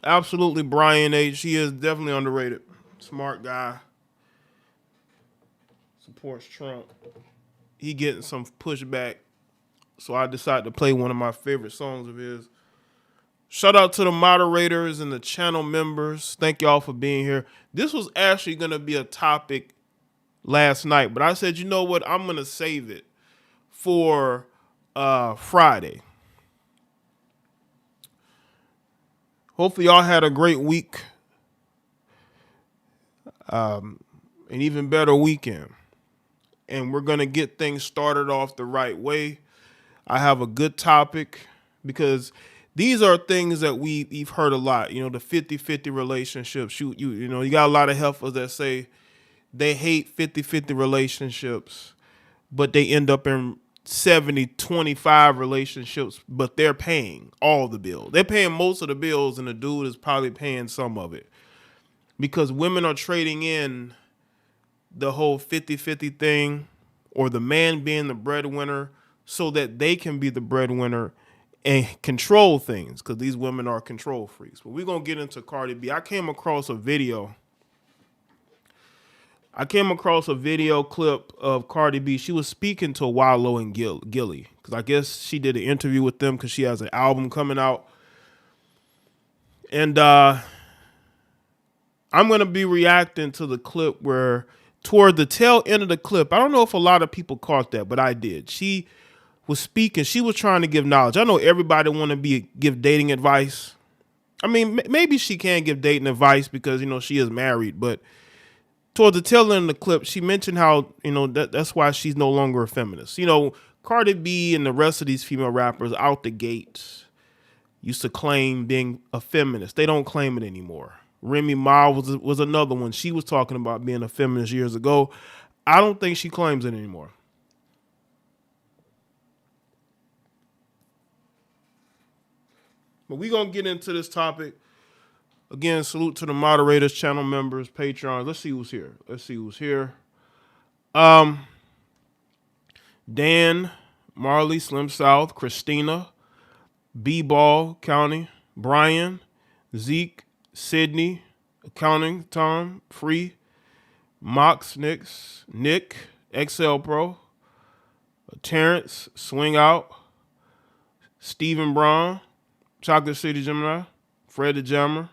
Absolutely, Brian H. He is definitely underrated. Smart guy. Supports Trump. He getting some pushback, so I decided to play one of my favorite songs of his. Shout out to the moderators and the channel members. Thank y'all for being here. This was actually gonna be a topic last night, but I said, you know what? I'm gonna save it for Friday. Hopefully, y'all had a great week, an even better weekend. And we're going to get things started off the right way. I have a good topic because these are things that we've heard a lot. You know, the 50-50 relationships. You got a lot of helpers that say they hate 50-50 relationships, but they end up in 70-25 relationships, but they're paying all the bills. They're paying most of the bills, and the dude is probably paying some of it because women are trading in the whole 50-50 thing or the man being the breadwinner so that they can be the breadwinner and control things because these women are control freaks. But we're going to get into Cardi B. I came across a video clip of Cardi B. She was speaking to Wallow and Gilly because I guess she did an interview with them because she has an album coming out. And I'm going to be reacting to the clip where toward the tail end of the clip, I don't know if a lot of people caught that, but I did. She was speaking. She was trying to give knowledge. I know everybody want to give dating advice. I mean, maybe she can give dating advice because, she is married. But toward the tail end of the clip, she mentioned how, that's why she's no longer a feminist. Cardi B and the rest of these female rappers out the gates used to claim being a feminist. They don't claim it anymore. Remy Ma was another one. She was talking about being a feminist years ago. I don't think she claims it anymore. But we're going to get into this topic. Again, salute to the moderators, channel members, Patreon. Let's see who's here. Dan, Marley, Slim South, Christina, B-Ball County, Brian, Zeke, Sydney, Accounting, Tom, Free, Mox, Nick, XL Pro, Terrence, Swing Out, Stephen Braun, Chocolate City Gemini, Fred the Jammer,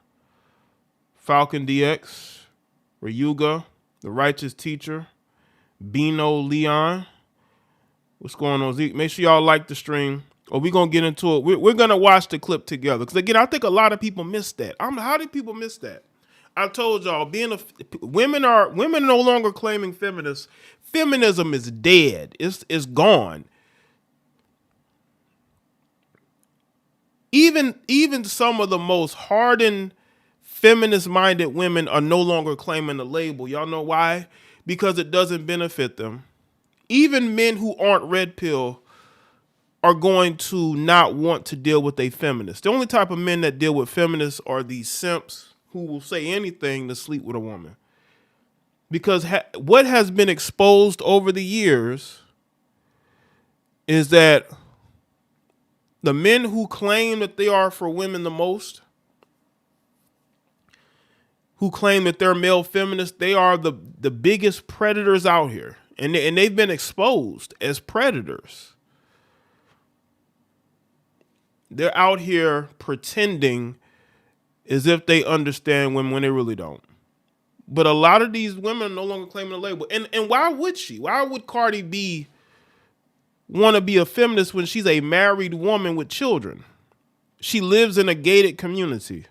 Falcon DX, Ryuga, The Righteous Teacher, Bino Leon. What's going on, Zeke? Make sure y'all like the stream. Or we're going to get into it. We're going to watch the clip together. Because, again, I think a lot of people miss that. How did people miss that? I told y'all, women are no longer claiming feminists. Feminism is dead. It's gone. Even some of the most hardened feminist-minded women are no longer claiming the label. Y'all know why? Because it doesn't benefit them. Even men who aren't red pill are going to not want to deal with a feminist. The only type of men that deal with feminists are these simps who will say anything to sleep with a woman. Because what has been exposed over the years is that the men who claim that they are for women the most, who claim that they're male feminists, they are the biggest predators out here. And they've been exposed as predators. They're out here pretending as if they understand women when they really don't. But a lot of these women are no longer claiming the label. And why would she? Why would Cardi B want to be a feminist when she's a married woman with children? She lives in a gated community.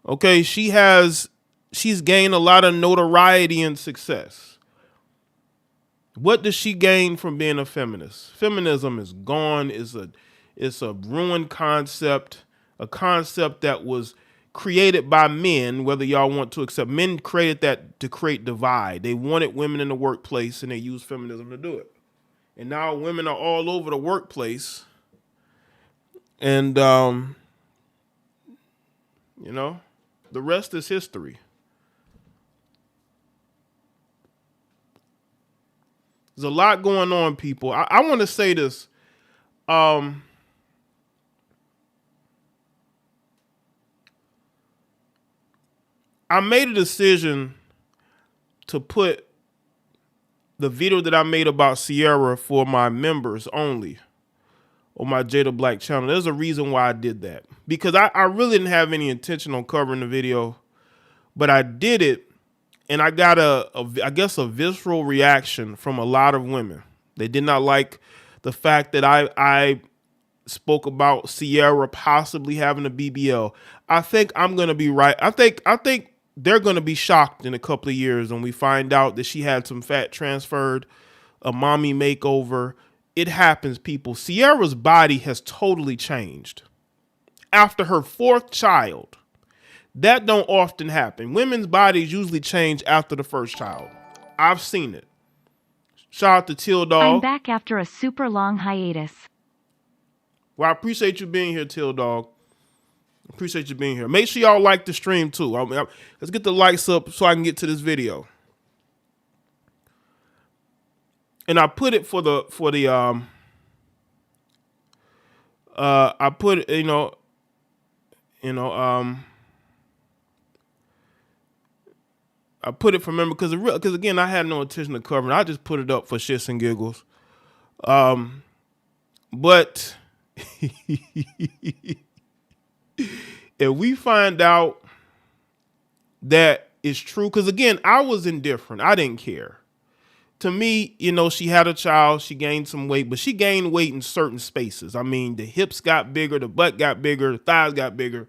Okay, she's gained a lot of notoriety and success. What does she gain from being a feminist? Feminism is gone. It's a ruined concept, a concept that was created by men, whether y'all want to accept. Men created that to create divide. They wanted women in the workplace, and they used feminism to do it. And now women are all over the workplace. And, the rest is history. There's a lot going on, people. I want to say this. I made a decision to put the video that I made about Sierra for my members only on my JayeDeBlack channel. There's a reason why I did that. Because I really didn't have any intention on covering the video, but I did it, and I got I guess a visceral reaction from a lot of women. They did not like the fact that I spoke about Sierra possibly having a BBL. I think I'm gonna be right. I think they're gonna be shocked in a couple of years when we find out that she had some fat transferred, a mommy makeover. It happens, people. Sierra's body has totally changed after her 4th child. That don't often happen. Women's bodies usually change after the 1st child. I've seen it. Shout out to Till Dog. I'm back after a super long hiatus. Well, I appreciate you being here, Till Dog. Appreciate you being here. Make sure y'all like the stream too. Let's get the likes up so I can get to this video. And I put it I put it, I put it for member because again, I had no intention of covering. I just put it up for shits and giggles. But if we find out that it's true, because again, I was indifferent. I didn't care. To me, she had a child, she gained some weight, but she gained weight in certain spaces. I mean, the hips got bigger, the butt got bigger, the thighs got bigger.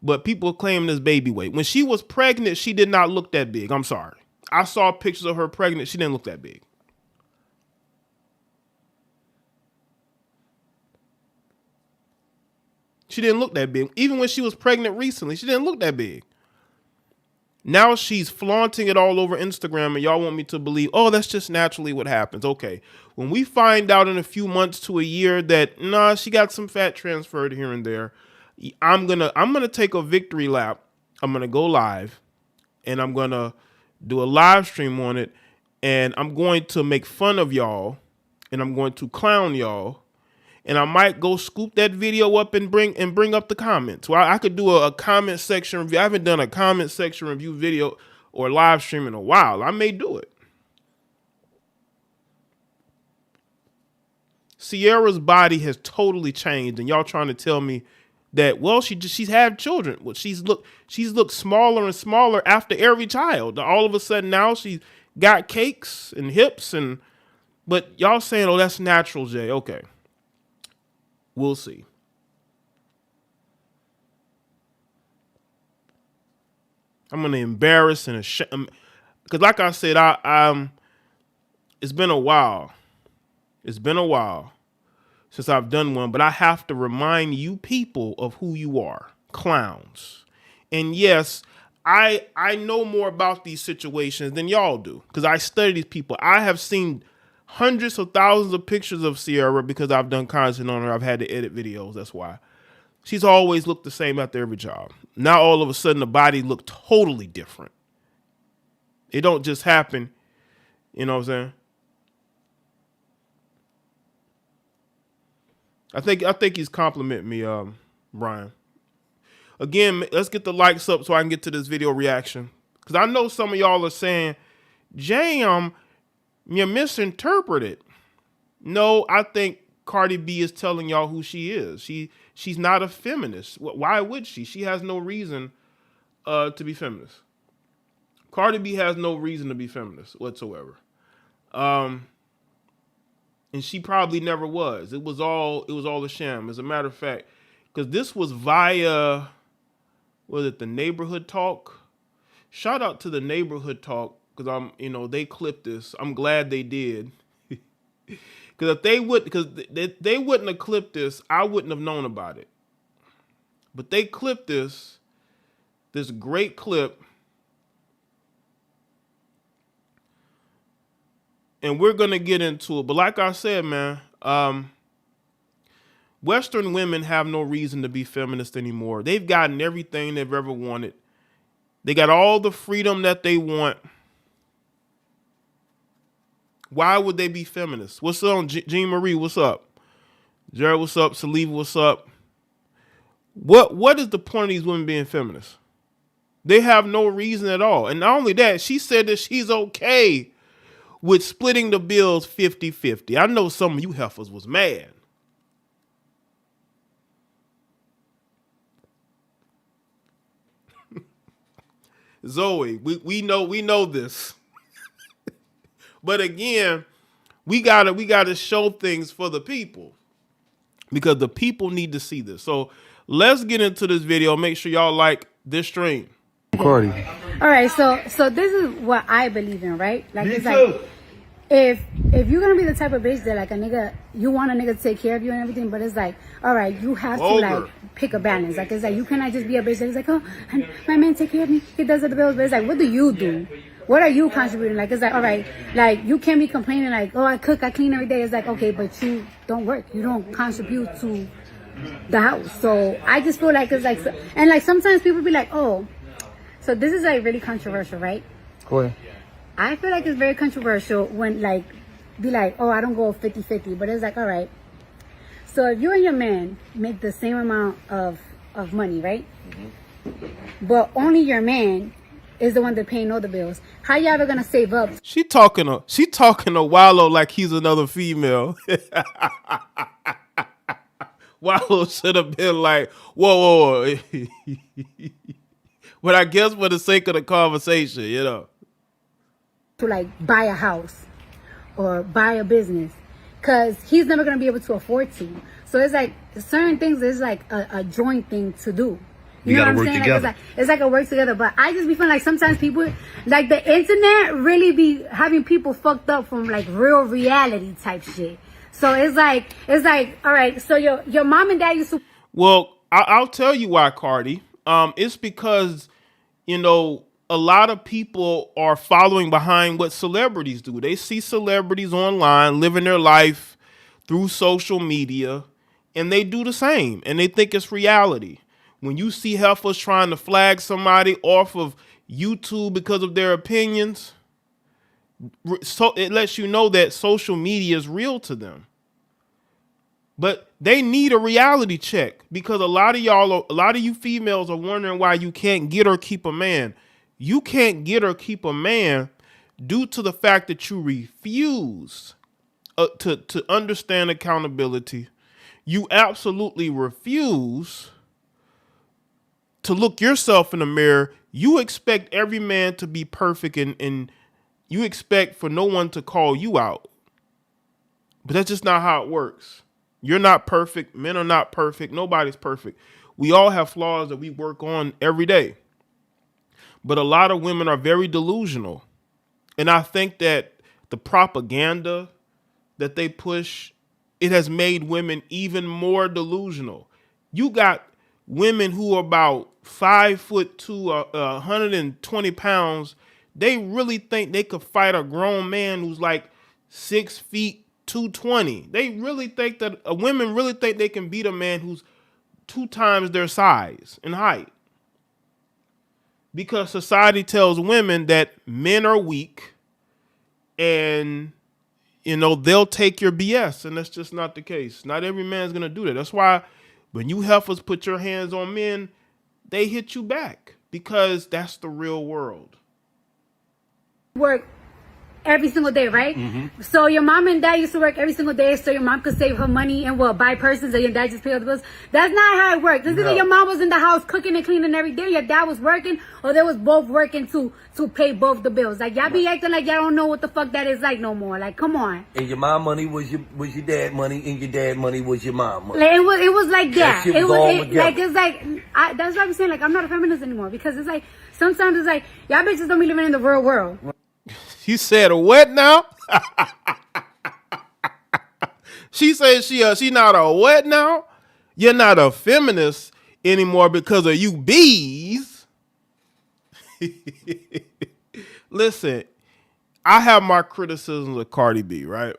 But people claim this baby weight. When she was pregnant, she did not look that big. I'm sorry. I saw pictures of her pregnant. She didn't look that big. She didn't look that big. Even when she was pregnant recently, she didn't look that big. Now she's flaunting it all over Instagram, and y'all want me to believe, oh, that's just naturally what happens. Okay. When we find out in a few months to a year that, nah, she got some fat transferred here and there, I'm gonna take a victory lap. I'm gonna go live, and I'm gonna do a live stream on it, and I'm going to make fun of y'all, and I'm going to clown y'all, and I might go scoop that video up and bring up the comments. Well, I could do a comment section review. I haven't done a comment section review video or live stream in a while. I may do it. Sierra's body has totally changed, and y'all trying to tell me that, well, she's had children. Well, she's looked smaller and smaller after every child. All of a sudden now she's got cakes and hips, but y'all saying, oh, that's natural, Jay. Okay. We'll see. I'm gonna embarrass and shame, because like I said, it's been a while. It's been a while since I've done one, but I have to remind you people of who you are, clowns. And yes, I know more about these situations than y'all do, because I study these people. I have seen hundreds of thousands of pictures of Sierra because I've done content on her. I've had to edit videos. That's why. She's always looked the same after every job. Now all of a sudden the body looked totally different. It don't just happen. You know what I'm saying? I think he's complimenting me, Brian. Again, let's get the likes up so I can get to this video reaction. Because I know some of y'all are saying, Jay, you misinterpreted. No, I think Cardi B is telling y'all who she is. She's not a feminist. Why would she? She has no reason to be feminist. Cardi B has no reason to be feminist whatsoever. And she probably never was. It was all a sham. As a matter of fact, because this was via, was it the Neighborhood Talk? Shout out to the Neighborhood Talk, because they clipped this. I'm glad they did. Because if they wouldn't have clipped this, I wouldn't have known about it. But they clipped this great clip. And we're going to get into it. But like I said, man, Western women have no reason to be feminist anymore. They've gotten everything they've ever wanted. They got all the freedom that they want. Why would they be feminists? What's up, Jean Marie? What's up? Jared, what's up? Saliva, what's up? What is the point of these women being feminists? They have no reason at all. And not only that, she said that she's okay with splitting the bills 50-50. I know some of you heifers was mad. Zoe, we know this. But again, we gotta show things for the people, because the people need to see this. So let's get into this video. Make sure y'all like this stream. Cardi. All right, so this is what I believe in, right? Like, it's like, if you're gonna be the type of bitch that like a nigga, you want a nigga to take care of you and everything, but it's like, all right, you have to like pick a balance. Like, it's like, you cannot just be a bitch that's like, oh, my man take care of me, he does the bills, but it's like, what do you do? What are you contributing? Like, it's like, all right, like, you can't be complaining like, oh, I cook, I clean every day. It's like, okay, but you don't work, you don't contribute to the house. So I just feel like it's like, and like sometimes people be like, oh, so this is like really controversial, right? Go ahead. I feel like it's very controversial when like, be like, oh, I don't go 50-50, but it's like, all right. So if you and your man make the same amount of money, right? Mm-hmm. But only your man is the one that paying all the bills. How you ever gonna save up? She talking to Wallow like he's another female. Wallow should have been like, whoa. But I guess for the sake of the conversation, you know. To like buy a house or buy a business, because he's never going to be able to afford to. So it's like certain things is like a joint thing to do. You know what I'm saying? Like, it's like a work together. But I just be feeling like sometimes people, like the internet really be having people fucked up from like real reality type shit. So it's like, all right, so your mom and dad used to. Well, I'll tell you why, Cardi. It's because, you know, a lot of people are following behind what celebrities do. They see celebrities online living their life through social media, and they do the same, and they think it's reality. When you see heifers trying to flag somebody off of YouTube because of their opinions, so it lets you know that social media is real to them. But they need a reality check, because a lot of you females are wondering why you can't get or keep a man. You can't get or keep a man due to the fact that you refuse to understand accountability. You absolutely refuse to look yourself in the mirror. You expect every man to be perfect, and you expect for no one to call you out. But that's just not how it works. You're not perfect. Men are not perfect. Nobody's perfect. We all have flaws that we work on every day. But a lot of women are very delusional. And I think that the propaganda that they push, it has made women even more delusional. You got women who are about 5'2", 120 pounds. They really think they could fight a grown man who's like 6 feet, 220. They really think that women really think they can beat a man who's 2 times their size and height. Because society tells women that men are weak and, you know, they'll take your BS. And that's just not the case. Not every man's going to do that. That's why when you heifers put your hands on men, they hit you back, because that's the real world. Work every single day, right? Mm-hmm. So your mom and dad used to work every single day so your mom could save her money and buy purses, and your dad just pay all the bills. That's not how it works. It's either your mom was in the house cooking and cleaning every day, your dad was working, or they was both working to pay both the bills. Like, y'all be acting like y'all don't know what the fuck that is like no more. Like, come on. And your mom money was your dad money, and your dad money was your mom money. Like, it was like that. It was all together. Like, it's like, that's why I'm saying, like, I'm not a feminist anymore, because it's like, sometimes it's like, y'all bitches don't be living in the real world. You said what now? She said she not a what now? You're not a feminist anymore because of you bees. Listen, I have my criticisms of Cardi B, right?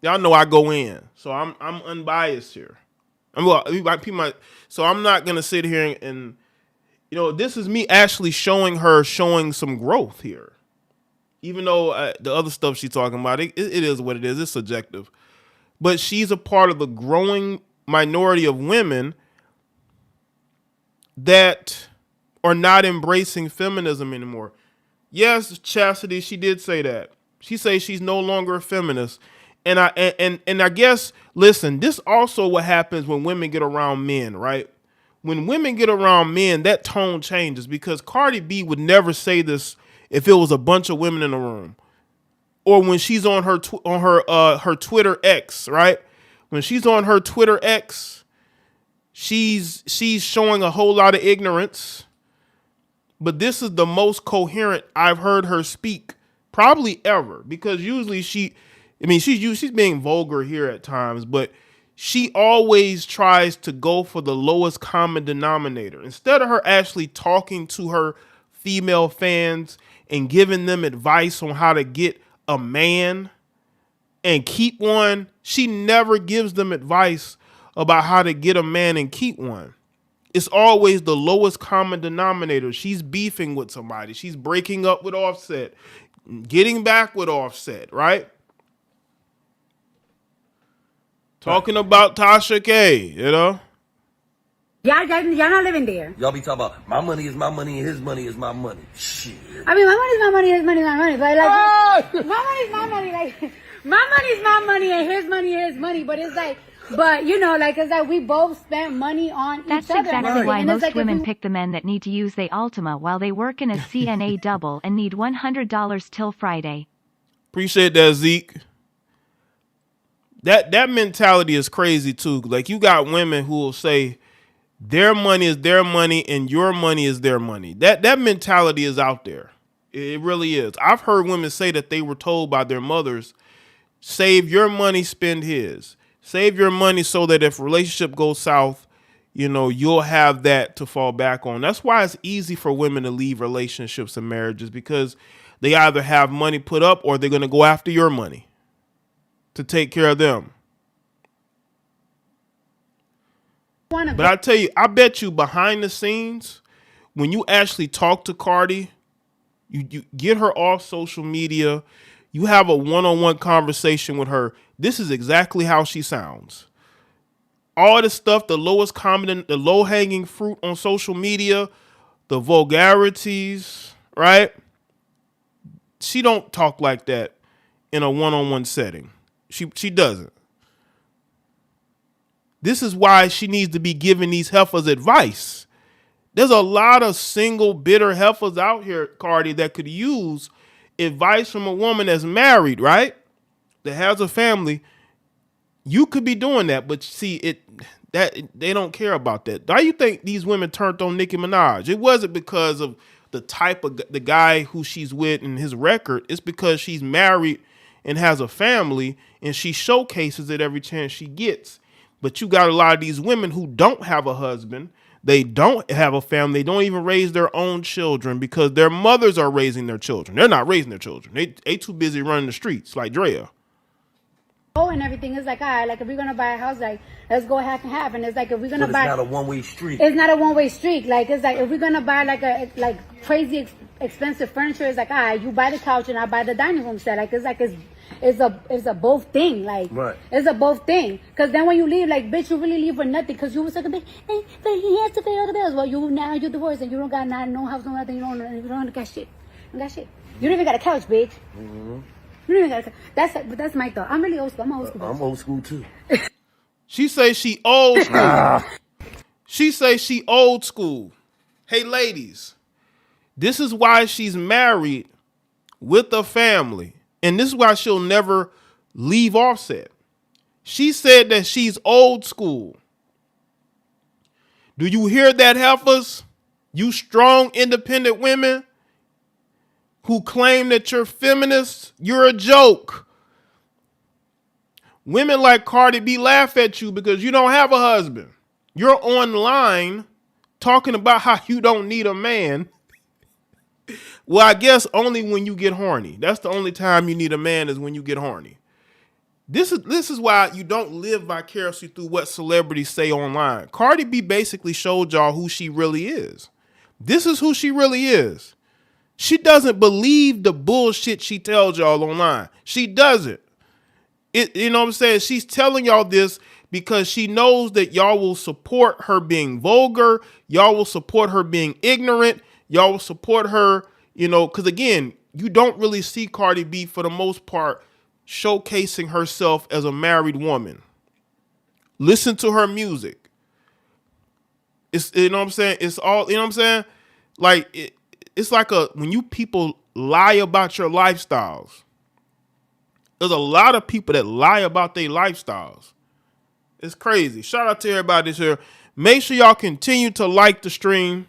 Y'all know I go in, so I'm unbiased here. So I'm not gonna sit here and you know, this is me actually showing some growth here. Even though the other stuff she's talking about, it is what it is. It's subjective. But she's a part of the growing minority of women that are not embracing feminism anymore. Yes, Chastity, she did say that. She says she's no longer a feminist. And I guess, listen, this also what happens when women get around men, right? When women get around men, that tone changes, because Cardi B would never say this if it was a bunch of women in the room, or when she's on her her Twitter X, right? When she's on her Twitter X, she's showing a whole lot of ignorance. But this is the most coherent I've heard her speak probably ever, because usually she's being vulgar here at times, but she always tries to go for the lowest common denominator. Instead of her actually talking to her female fans and giving them advice on how to get a man and keep one, she never gives them advice about how to get a man and keep one. It's always the lowest common denominator. She's beefing with somebody. She's breaking up with Offset, getting back with Offset, right? Talking about Tasha K, you know? Y'all not living there. Y'all be talking about my money is my money and his money is my money. Shit. I mean, my money is my money, his money is my money. But like, my money is my money. Like, my money is my money and his money is his money. But it's like, it's like we both spent money on That's each other. exactly why And it's most like women pick the men that need to use the Ultima while they work in a CNA double and need $100 till Friday. Appreciate that, Zeke. That mentality is crazy too. Like, you got women who will say their money is their money and your money is their money. That mentality is out there. It really is. I've heard women say that they were told by their mothers, save your money, spend his. Save your money so that if a relationship goes south, you know, you'll have that to fall back on. That's why it's easy for women to leave relationships and marriages, because they either have money put up or they're going to go after your money to take care of them. But I tell you, I bet you behind the scenes, when you actually talk to Cardi, you get her off social media, you have a one-on-one conversation with her, this is exactly how she sounds. All the stuff, the lowest common, the low-hanging fruit on social media, the vulgarities, right? She don't talk like that in a one-on-one setting. She doesn't. This is why she needs to be giving these heifers advice. There's a lot of single, bitter heifers out here, Cardi, that could use advice from a woman that's married, right? That has a family. You could be doing that, but see, they don't care about that. Why do you think these women turned on Nicki Minaj? It wasn't because of the type of the guy who she's with and his record. It's because she's married and has a family, and she showcases it every chance she gets. But you got a lot of these women who don't have a husband. They don't have a family. They don't even raise their own children because their mothers are raising their children. They're not raising their children. They too busy running the streets like Drea. Oh, and everything is like, all right, like if we're gonna buy a house, like let's go half and half. And it's like if we're gonna buy, it's not a one-way street. It's not a one-way street. Like it's like if we're gonna buy like crazy expensive furniture, it's like, all right, you buy the couch and I buy the dining room set. Like it's a both thing. Like right. It's a both thing. Cause then when you leave, like bitch, you really leave for nothing. Cause you was like, hey, but he has to pay all the bills. Well, you're divorced and you don't got no house, no nothing. You don't got shit. You got shit. You don't even got a couch, bitch. Mm-hmm. That's my thought. I'm really old school. I'm old school. I'm old school too. She say she old school. She say she old school. Hey, ladies, this is why she's married with a family. And this is why she'll never leave Offset. She said that she's old school. Do you hear that, heifers? You strong, independent women who claim that you're feminists, you're a joke. Women like Cardi B laugh at you because you don't have a husband. You're online talking about how you don't need a man. Well, I guess only when you get horny. That's the only time you need a man, is when you get horny. This is why you don't live vicariously through what celebrities say online. Cardi B basically showed y'all who she really is. This is who she really is. She doesn't believe the bullshit she tells y'all online. She doesn't. You know what I'm saying? She's telling y'all this because she knows that y'all will support her being vulgar. Y'all will support her being ignorant. Y'all will support her, you know, because again, you don't really see Cardi B for the most part showcasing herself as a married woman. Listen to her music. It's, you know what I'm saying? It's all, you know what I'm saying? Like, it's like when you people lie about your lifestyles. There's a lot of people that lie about their lifestyles. It's crazy. Shout out to everybody that's here. Make sure y'all continue to like the stream.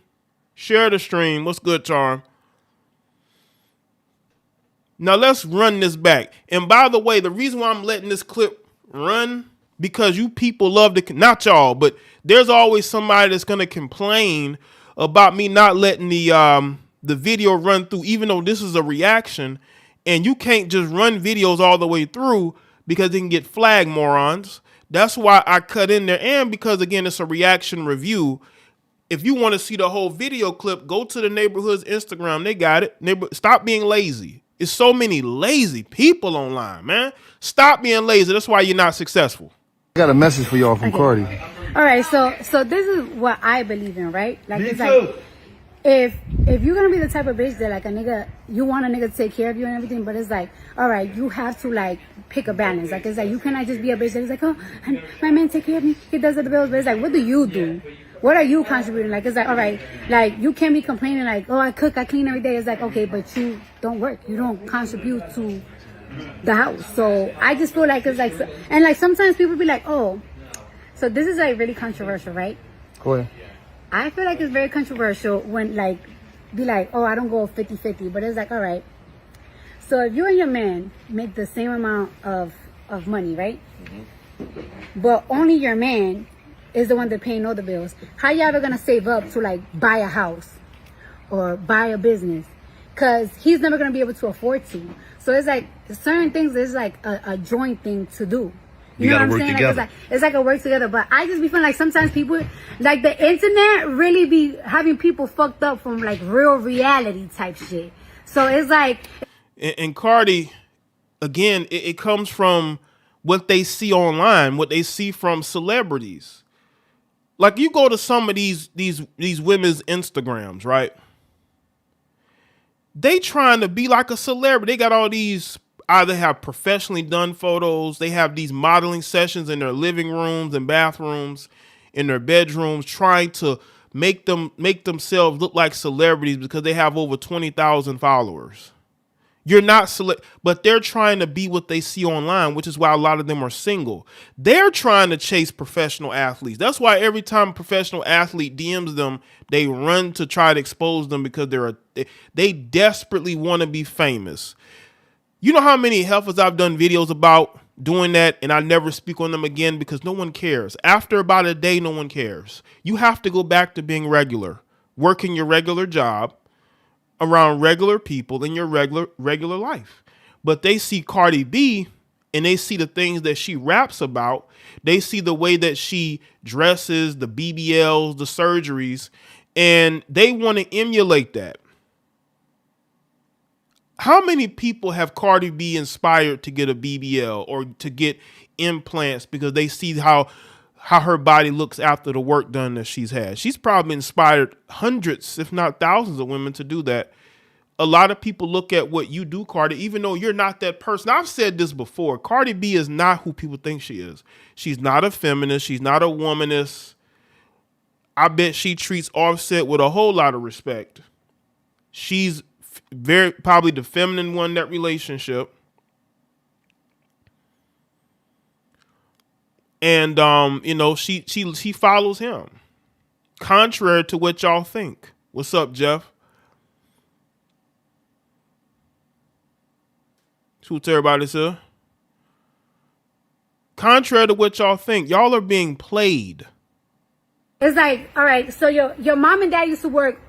Share the stream. What's good, Charm? Now let's run this back. And by the way, the reason why I'm letting this clip run, because you people love to, not y'all, but there's always somebody that's going to complain about me not letting the video run through, even though this is a reaction. And you can't just run videos all the way through because they can get flagged, morons. That's why I cut in there. And because, again, it's a reaction review. If you want to see the whole video clip, go to the Neighborhood's Instagram. They got it. Stop being lazy. It's so many lazy people online, man. Stop being lazy. That's why you're not successful. I got a message for y'all from Cardi. All right, so this is what I believe in, right? Like, it's like, if you're gonna be the type of bitch that like a nigga, you want a nigga to take care of you and everything, but it's like, all right, you have to like pick a balance. Like, it's like, you cannot just be a bitch that is like, oh, my man take care of me, he does the bills, but it's like, what do you do? What are you contributing? Like, it's like, all right, like, you can't be complaining like, oh, I cook, I clean every day. It's like, okay, but you don't work, you don't contribute to the house. So I just feel like it's like, and like sometimes people be like, oh, so this is like really controversial, right? Go ahead. I feel like it's very controversial when like be like, oh, I don't go 50-50, but it's like, all right, so if you and your man make the same amount of money, right? But only your man is the one that paying all the bills, how y'all ever gonna save up to like buy a house or buy a business? Because he's never gonna be able to afford to. So it's like certain things is like a joint thing to do. You know what I'm saying? Like, it's like a work together. But I just be feeling like sometimes people, like the internet really be having people fucked up from like real reality type shit. So it's like. And Cardi, again, it comes from what they see online, what they see from celebrities. Like, you go to some of these women's Instagrams, right? They trying to be like a celebrity. They got all these, either have professionally done photos. They have these modeling sessions in their living rooms and bathrooms, in their bedrooms, trying to make themselves look like celebrities because they have over 20,000 followers. You're not but they're trying to be what they see online, which is why a lot of them are single. They're trying to chase professional athletes. That's why every time a professional athlete DMs them, they run to try to expose them because they desperately want to be famous. You know how many heifers I've done videos about doing that, and I never speak on them again because no one cares. After about a day, no one cares. You have to go back to being regular, working your regular job, around regular people in your regular life. But they see Cardi B and they see the things that she raps about. They see the way that she dresses, the BBLs, the surgeries, and they want to emulate that. How many people have Cardi B inspired to get a BBL or to get implants because they see how her body looks after the work done that she's had? She's probably inspired hundreds, if not thousands of women to do that. A lot of people look at what you do, Cardi, even though you're not that person. I've said this before. Cardi B is not who people think she is. She's not a feminist. She's not a womanist. I bet she treats Offset with a whole lot of respect. She's very probably the feminine one in that relationship. And you know, she follows him. Contrary to what y'all think. What's up, Jeff? Who's everybody, sir? Contrary to what y'all think, y'all are being played. It's like, all right, so your mom and dad used to work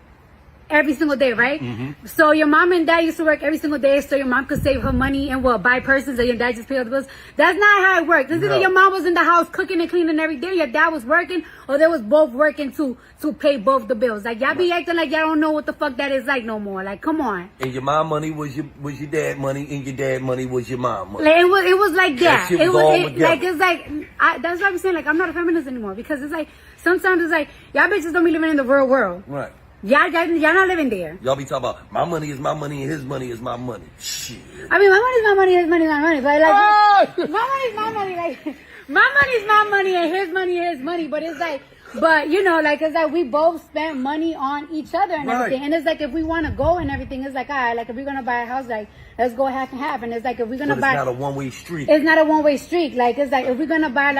every single day, right? So your mom and dad used to work every single day so your mom could save her money and buy purses and your dad just pay all the bills. That's not how it works. It's either your mom was in the house cooking and cleaning every day, your dad was working, or they was both working to pay both the bills. Like, y'all be acting like y'all don't know what the fuck that is like no more. Like, come on. And your mom money was your dad money, and your dad money was your mom money. Like, it was like that. That shit was all together. Like, it's like, that's what I'm saying. Like, I'm not a feminist anymore because it's like, sometimes it's like, y'all bitches don't be living in the real world. Right. Y'all not living there. Y'all be talking about my money is my money and his money is my money. Shit. I mean, my money's my money, his money's my money. But like, my money's my money. Like, my money's my money and his money is his money. But it's like, you know, like, it's like we both spent money on each other and everything. And it's like, if we want to go and everything, it's like, all right, like, if we're going to buy a house, like, let's go half and half. And it's like, if we're going to buy. It's not a one-way street. It's not a one-way street. Like, it's like, if we're going to buy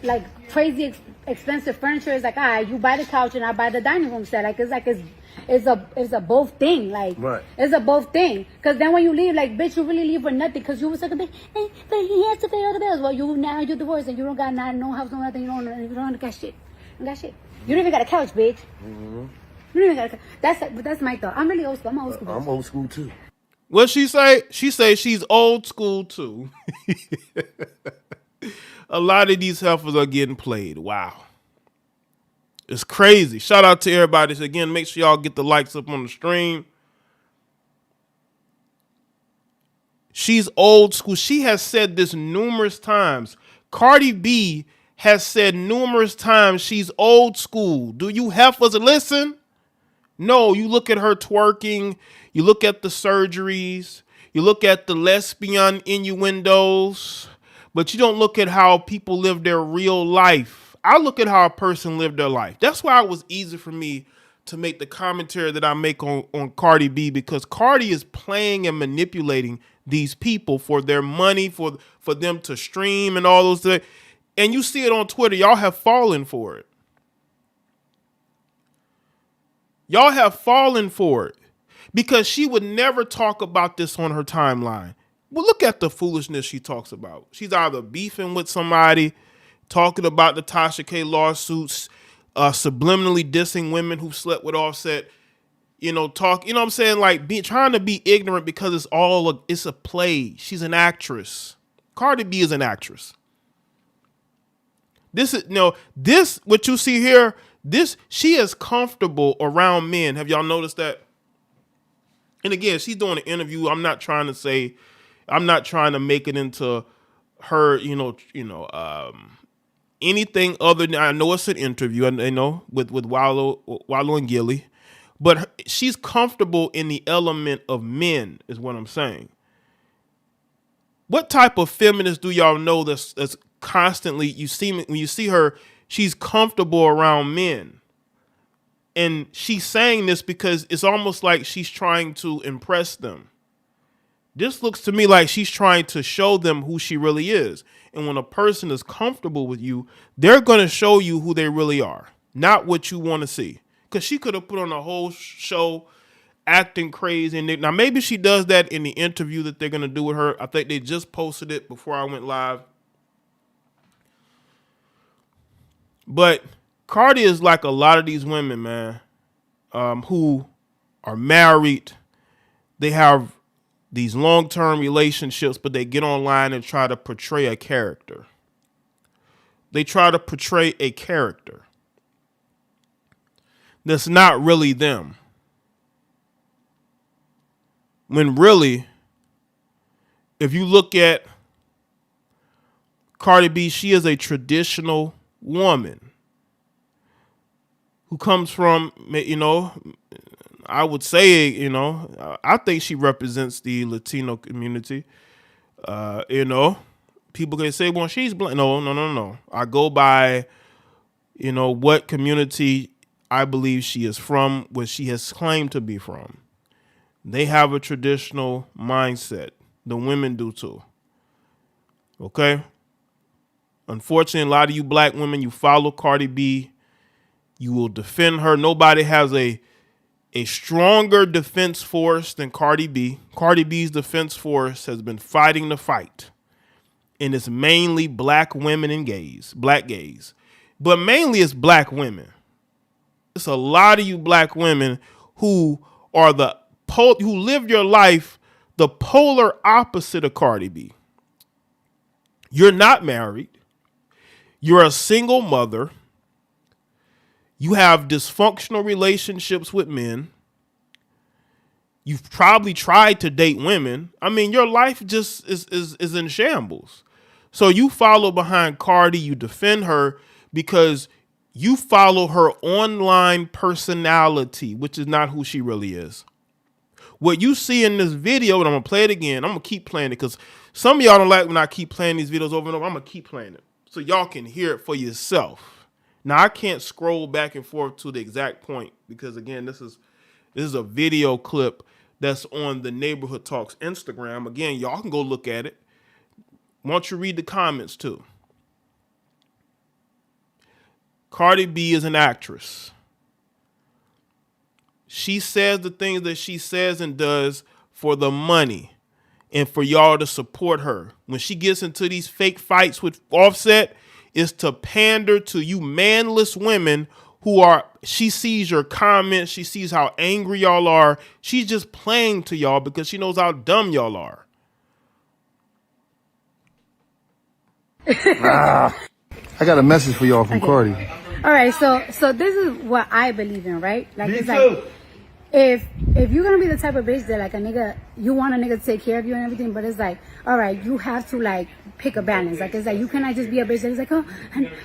like crazy expensive furniture, it's like, all right, you buy the couch and I buy the dining room set. Like, it's a both thing. Like, it's a both thing. Because then when you leave, like, bitch, you really leave for nothing. Because you was like, hey, but he has to pay all the bills. Well, you're divorced and you don't got no house, no nothing. You don't got shit. You don't got shit. You don't even got a couch, bitch. You don't even got a couch. That's my thought. I'm really old school. I'm old school. I'm old school too. What she say? She say she's old school too. A lot of these heifers are getting played. Wow. It's crazy. Shout out to everybody. So again, make sure y'all get the likes up on the stream. She's old school. She has said this numerous times. Cardi B has said numerous times she's old school. Do you heifers listen? No, you look at her twerking. You look at the surgeries. You look at the lesbian innuendos. But you don't look at how people live their real life. I look at how a person lived their life. That's why it was easy for me to make the commentary that I make on Cardi B, because Cardi is playing and manipulating these people for their money, for them to stream and all those things. And you see it on Twitter. Y'all have fallen for it. Y'all have fallen for it because she would never talk about this on her timeline. Well, look at the foolishness she talks about. She's either beefing with somebody, talking about the Tasha K lawsuits, subliminally dissing women who slept with Offset, you know what I'm saying? Like trying to be ignorant because it's a play. She's an actress. Cardi B is an actress. What you see here, she is comfortable around men. Have y'all noticed that? And again, she's doing an interview. I'm not trying to make it into her, anything other than, I know it's an interview, with Wallow and Gilly, but she's comfortable in the element of men, is what I'm saying. What type of feminist do y'all know that's constantly, when you see her, she's comfortable around men? And she's saying this because it's almost like she's trying to impress them. This looks to me like she's trying to show them who she really is. And when a person is comfortable with you, they're going to show you who they really are, not what you want to see. Because she could have put on a whole show acting crazy. And now maybe she does that in the interview that they're going to do with her. I think they just posted it before I went live. But Cardi is like a lot of these women, man, who are married. They have these long-term relationships, but they get online and try to portray a character. They try to portray a character that's not really them. When really, if you look at Cardi B, she is a traditional woman who comes from, I would say, I think she represents the Latino community. People can say, well, she's black. No. I go by, what community I believe she is from, what she has claimed to be from. They have a traditional mindset. The women do too. Okay? Unfortunately, a lot of you black women, you follow Cardi B. You will defend her. Nobody has a stronger defense force than Cardi B. Cardi B's defense force has been fighting the fight. And it's mainly black women and black gays. But mainly it's black women. It's a lot of you black women who are who live your life the polar opposite of Cardi B. You're not married. You're a single mother. You have dysfunctional relationships with men. You've probably tried to date women. I mean, your life just is in shambles. So you follow behind Cardi, you defend her because you follow her online personality, which is not who she really is. What you see in this video, and I'm going to play it again. I'm going to keep playing it because some of y'all don't like when I keep playing these videos over and over. I'm going to keep playing it so y'all can hear it for yourself. Now, I can't scroll back and forth to the exact point because, again, this is a video clip that's on the Neighborhood Talks Instagram. Again, y'all can go look at it. Why don't you read the comments, too? Cardi B is an actress. She says the things that she says and does for the money and for y'all to support her. When she gets into these fake fights with Offset, it's to pander to you manless women she sees your comments. She sees how angry y'all are. She's just playing to y'all because she knows how dumb y'all are. I got a message for y'all from Cardi. All right, so this is what I believe in, right? Like, it's like, if you're gonna be the type of bitch that like a nigga, you want a nigga to take care of you and everything, but it's like, all right, you have to like pick a balance. Like, it's like you cannot just be a bitch that is like, oh,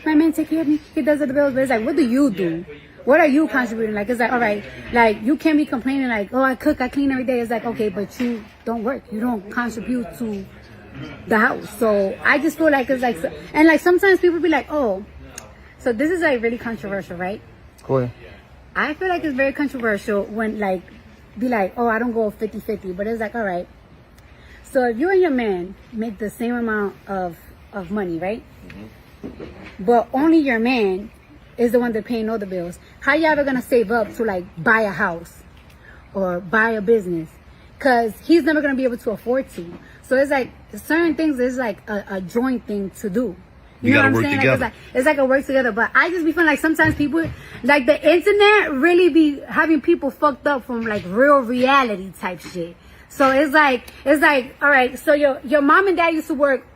my man take care of me, he does the bills, but it's like, what do you do? What are you contributing? Like, it's like, all right, like you can't be complaining like, oh, I cook, I clean every day. It's like, okay, but you don't work, you don't contribute to the house. So I just feel like it's like, and like sometimes people be like, oh, so this is like really controversial, right? Go ahead. I feel like it's very controversial when like be like, oh, I don't go 50-50, but it's like, all right, so if you and your man make the same amount of money, right? Mm-hmm. But only your man is the one that paying all the bills, how you ever gonna save up to like buy a house or buy a business? Because he's never gonna be able to afford to. So it's like certain things is like a joint thing to do. You know what I'm saying? Like, it's like a work together. But I just be feeling like sometimes people, like the internet really be having people fucked up from like real reality type shit. So it's like, all right, so your mom and dad used to work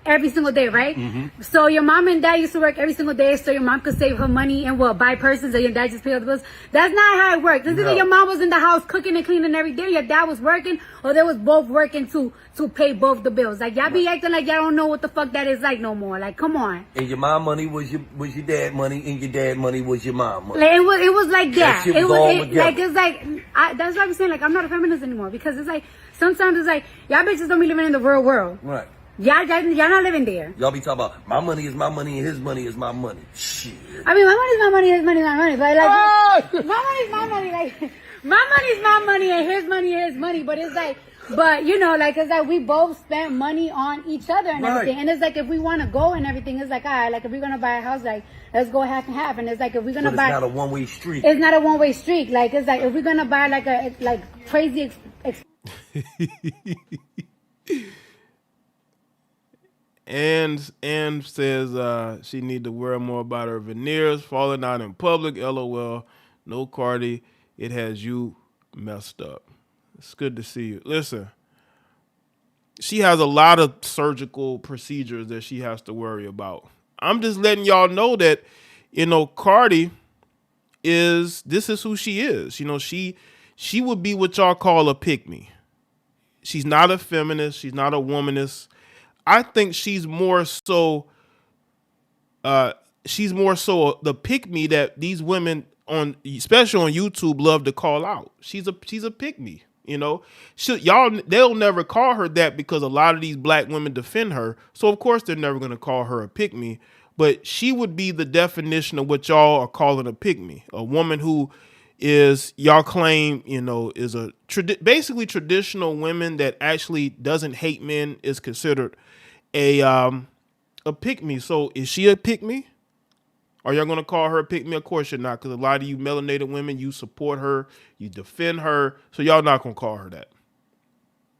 every single day, right? Mm-hmm. So your mom and dad used to work every single day so your mom could save her money and buy purses and your dad just pay all the bills. That's not how it works. It's either your mom was in the house cooking and cleaning every day, your dad was working, or they was both working to pay both the bills. Like, y'all be acting like y'all don't know what the fuck that is like no more. Like, come on. And your mom money was your dad money, and your dad money was your mom money. Like, it was like that. That shit was all together. It's like, that's why I'm saying, like, I'm not a feminist anymore, because it's like, sometimes it's like, y'all bitches don't be living in the real world. Right. Y'all not living there. Y'all be talking about my money is my money and his money is my money. Shit. I mean, my money is my money, his money is my money. But like, my money is my money. Like, my money is my money and his money is his money. But it's like, but you know, like, it's like we both spent money on each other and everything. And it's like, if we want to go and everything, it's like, all right, like if we're gonna buy a house, like let's go half and half. And it's like, if we're gonna but buy, it's not a one-way street. It's not a one-way street. Like, it's like if we're gonna buy like a crazy. And says she need to worry more about her veneers falling out in public. LOL. No, Cardi, it has you messed up. It's good to see you. Listen, she has a lot of surgical procedures that she has to worry about. I'm just letting y'all know that, you know, Cardi this is who she is. You know, she would be what y'all call a pick-me. She's not a feminist. She's not a womanist. I think she's more so the pick-me that these women especially on YouTube love to call out. She's a pick-me, you know. They'll never call her that because a lot of these black women defend her. So of course they're never going to call her a pick-me, but she would be the definition of what y'all are calling a pick-me, a woman who is, y'all claim, you know, is basically traditional women that actually doesn't hate men is considered a pick-me. So is she a pick-me? Are y'all gonna call her a pick-me? Of course you're not, because a lot of you melanated women, you support her, you defend her, so y'all not gonna call her that.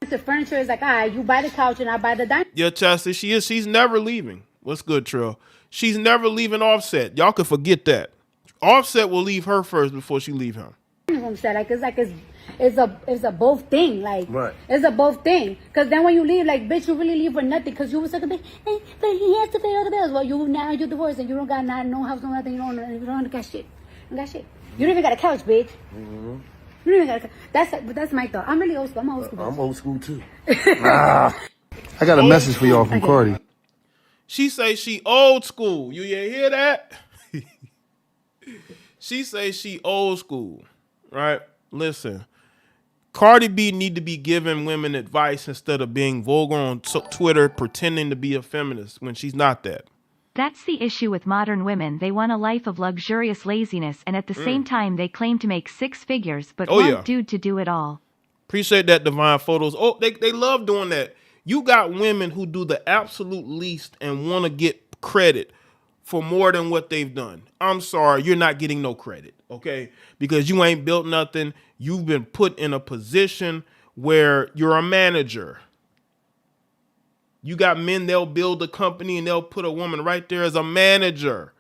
The furniture is like, all right, you buy the couch and I buy the dining. Yeah, Chastity, she's never leaving. What's good, Trill? She's never leaving Offset. Y'all can forget that. Offset will leave her first before she leave him. It's a both thing. Like, right. It's a both thing. Because then when you leave, like, bitch, you really leave for nothing. Because you was like, hey, but he has to pay all the bills. Well, you're divorced and you don't got no house, no nothing. You don't got shit. You got shit. You don't even got a couch, bitch. Mm-hmm. You don't even got a couch. That's my thought. I'm really old school. I'm old school. I'm old school too. I got a message for y'all from Cardi. She say she old school. You hear that? She say she old school, right? Listen, Cardi B need to be giving women advice instead of being vulgar on Twitter, pretending to be a feminist when she's not that. That's the issue with modern women. They want a life of luxurious laziness, and at the same time, they claim to make six figures, but want dude to do it all. Appreciate that, Divine Photos. Oh, they love doing that. You got women who do the absolute least and want to get credit for more than what they've done. I'm sorry, you're not getting no credit, okay? Because you ain't built nothing. You've been put in a position where you're a manager. You got men, they'll build a company and they'll put a woman right there as a manager.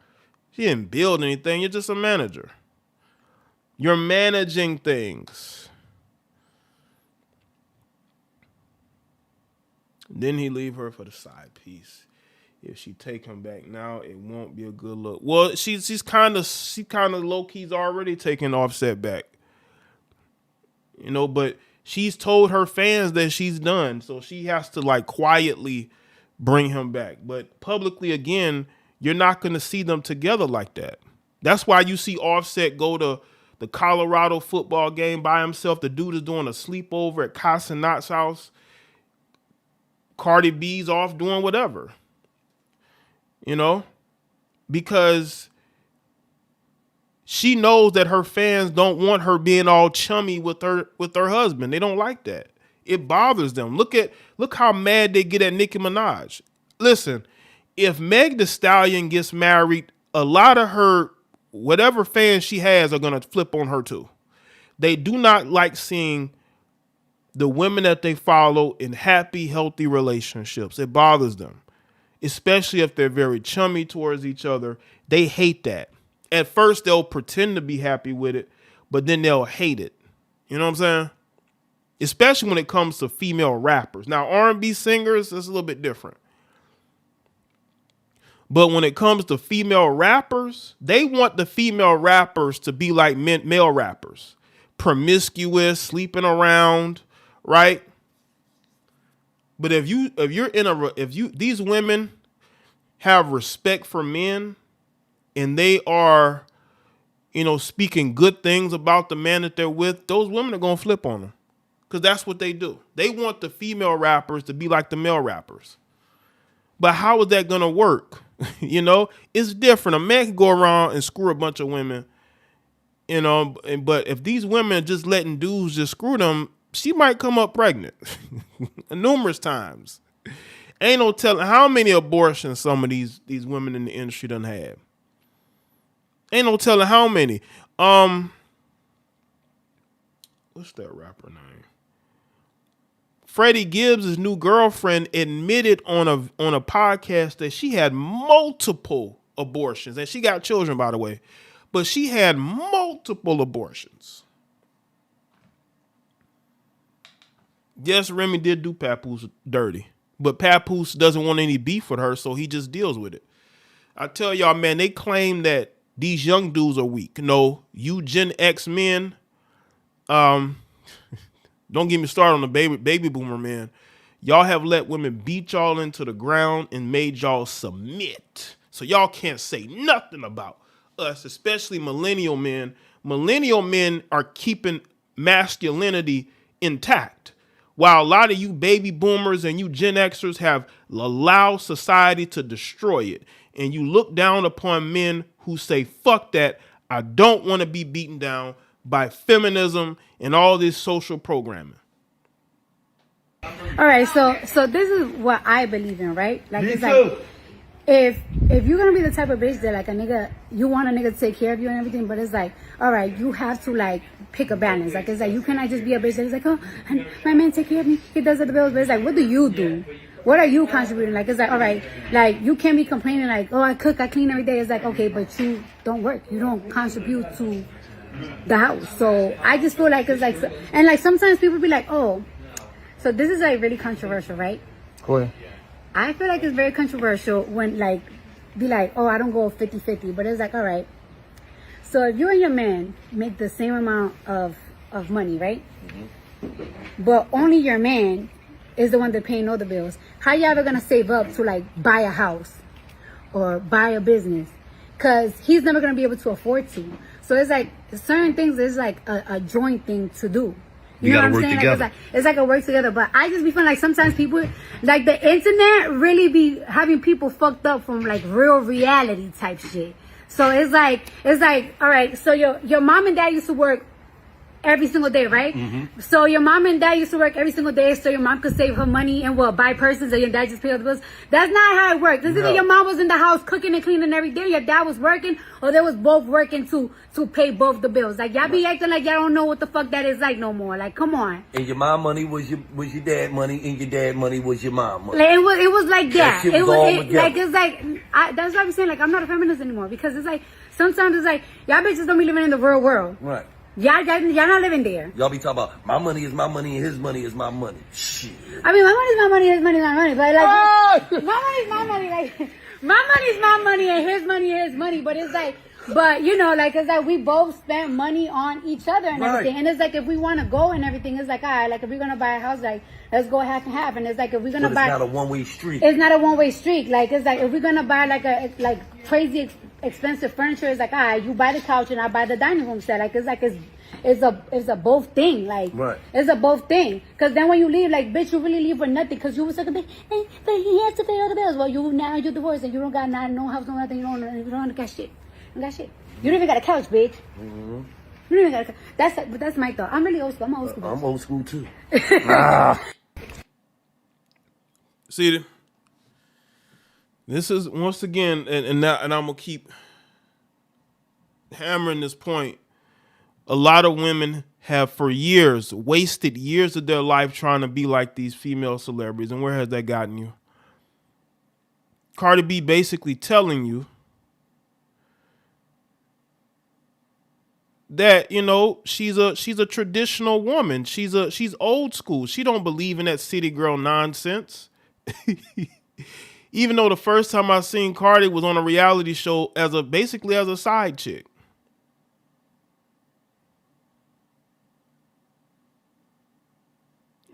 She didn't build anything. You're just a manager. You're managing things. Then he leave her for the side piece. If she take him back now, it won't be a good look. Well, she's kind of low key's already taking Offset back. You know, but she's told her fans that she's done, so she has to like quietly bring him back. But publicly, again, you're not going to see them together like that. That's why you see Offset go to the Colorado football game by himself. The dude is doing a sleepover at Casanat's house. Cardi B's off doing whatever, you know, because she knows that her fans don't want her being all chummy with her husband. They don't like that. It bothers them. Look how mad they get at Nicki Minaj. Listen, if Meg Thee Stallion gets married, a lot of her whatever fans she has are going to flip on her too. They do not like seeing the women that they follow in happy, healthy relationships. It bothers them, especially if they're very chummy towards each other. They hate that. At first, they'll pretend to be happy with it, but then they'll hate it. You know what I'm saying? Especially when it comes to female rappers. Now, R&B singers, it's a little bit different. But when it comes to female rappers, they want the female rappers to be like male rappers. Promiscuous, sleeping around, right? But these women have respect for men and they are, you know, speaking good things about the man that they're with, those women are going to flip on them because that's what they do. They want the female rappers to be like the male rappers. But how is that going to work? You know, it's different. A man can go around and screw a bunch of women, you know, but if these women are just letting dudes just screw them, she might come up pregnant numerous times. Ain't no telling how many abortions some of these women in the industry done had. Ain't no telling how many. What's that rapper name? Freddie Gibbs' new girlfriend admitted on a podcast that she had multiple abortions, and she got children, by the way, but she had multiple abortions. Yes, Remy did do Papoose dirty, but Papoose doesn't want any beef with her, so he just deals with it. I tell y'all, man, they claim that these young dudes are weak. No, you Gen X men, don't get me started on the baby boomer, man. Y'all have let women beat y'all into the ground and made y'all submit. So y'all can't say nothing about us, especially millennial men. Millennial men are keeping masculinity intact, while a lot of you baby boomers and you Gen Xers have allowed society to destroy it. And you look down upon men who say, fuck that, I don't want to be beaten down by feminism and all this social programming. All right, so this is what I believe in, right? Like, it's like, if you're gonna be the type of bitch that like a nigga, you want a nigga to take care of you and everything, but it's like, all right, you have to like pick a balance. Like, it's like you cannot just be a bitch that is like, oh, my man take care of me, he does the bills, but it's like, what do you do? What are you contributing? Like, it's like, all right, like you can't be complaining like, oh, I cook, I clean every day. It's like, okay, but you don't work, you don't contribute to the house. So I just feel like it's like, and like sometimes people be like, oh, so this is like really controversial, right? Go ahead. I feel like it's very controversial when like, be like, oh, I don't go 50-50, but it's like, all right. So if you and your man make the same amount of money, right? Mm-hmm. But only your man is the one that paying all the bills. How you ever gonna save up to like buy a house or buy a business? Cause he's never gonna be able to afford to. So it's like certain things is like a joint thing to do. You know what I'm saying? Like, it's like a work together. But I just be feeling like sometimes people, like the internet really be having people fucked up from like real reality type shit. So it's like, all right, so your mom and dad used to work every single day, right? Mm-hmm. So your mom and dad used to work every single day so your mom could save her money and buy purses and your dad just pay all the bills. That's not how it works. This is either your mom was in the house cooking and cleaning every day, your dad was working, or they was both working to pay both the bills. Like y'all be acting like y'all don't know what the fuck that is like no more. Like come on. And your mom money was your dad money, and your dad money was your mom money. Like, it was like that. It was like it's like that's what I'm saying. Like I'm not a feminist anymore because it's like sometimes it's like y'all bitches don't be living in the real world. Right. Y'all not living there. Y'all be talking about my money is my money and his money is my money. Shit. I mean, my money is my money, his money is my money. But like, my money is my money. Like, my money is my money and his money is his money. But it's like, but you know, like it's like we both spent money on each other and everything. And it's like if we want to go and everything, it's like all right, like if we're gonna buy a house, like let's go half and half. And it's like if we're gonna buy, it's not a one-way street. It's not a one-way street. Like it's like if we're gonna buy like crazy expensive furniture, it's like all right, you buy the couch and I buy the dining room set. Like it's a both thing. Like it's a both thing. Cause then when you leave, like bitch, you really leave for nothing. Cause you was like, but he has to pay all the bills. Well, you're divorced and you don't got no house, no nothing. You don't got shit. You don't got shit. You don't even got a couch, bitch. Mm-hmm. You don't even got a couch. That's my thought. I'm really old school. I'm old school. I'm old school too. See, this is once again, and I'm gonna keep hammering this point. A lot of women have for years wasted years of their life trying to be like these female celebrities, and where has that gotten you? Cardi B basically telling you that, you know, she's a traditional woman. She's old school. She don't believe in that city girl nonsense. Even though the first time I seen Cardi was on a reality show basically as a side chick.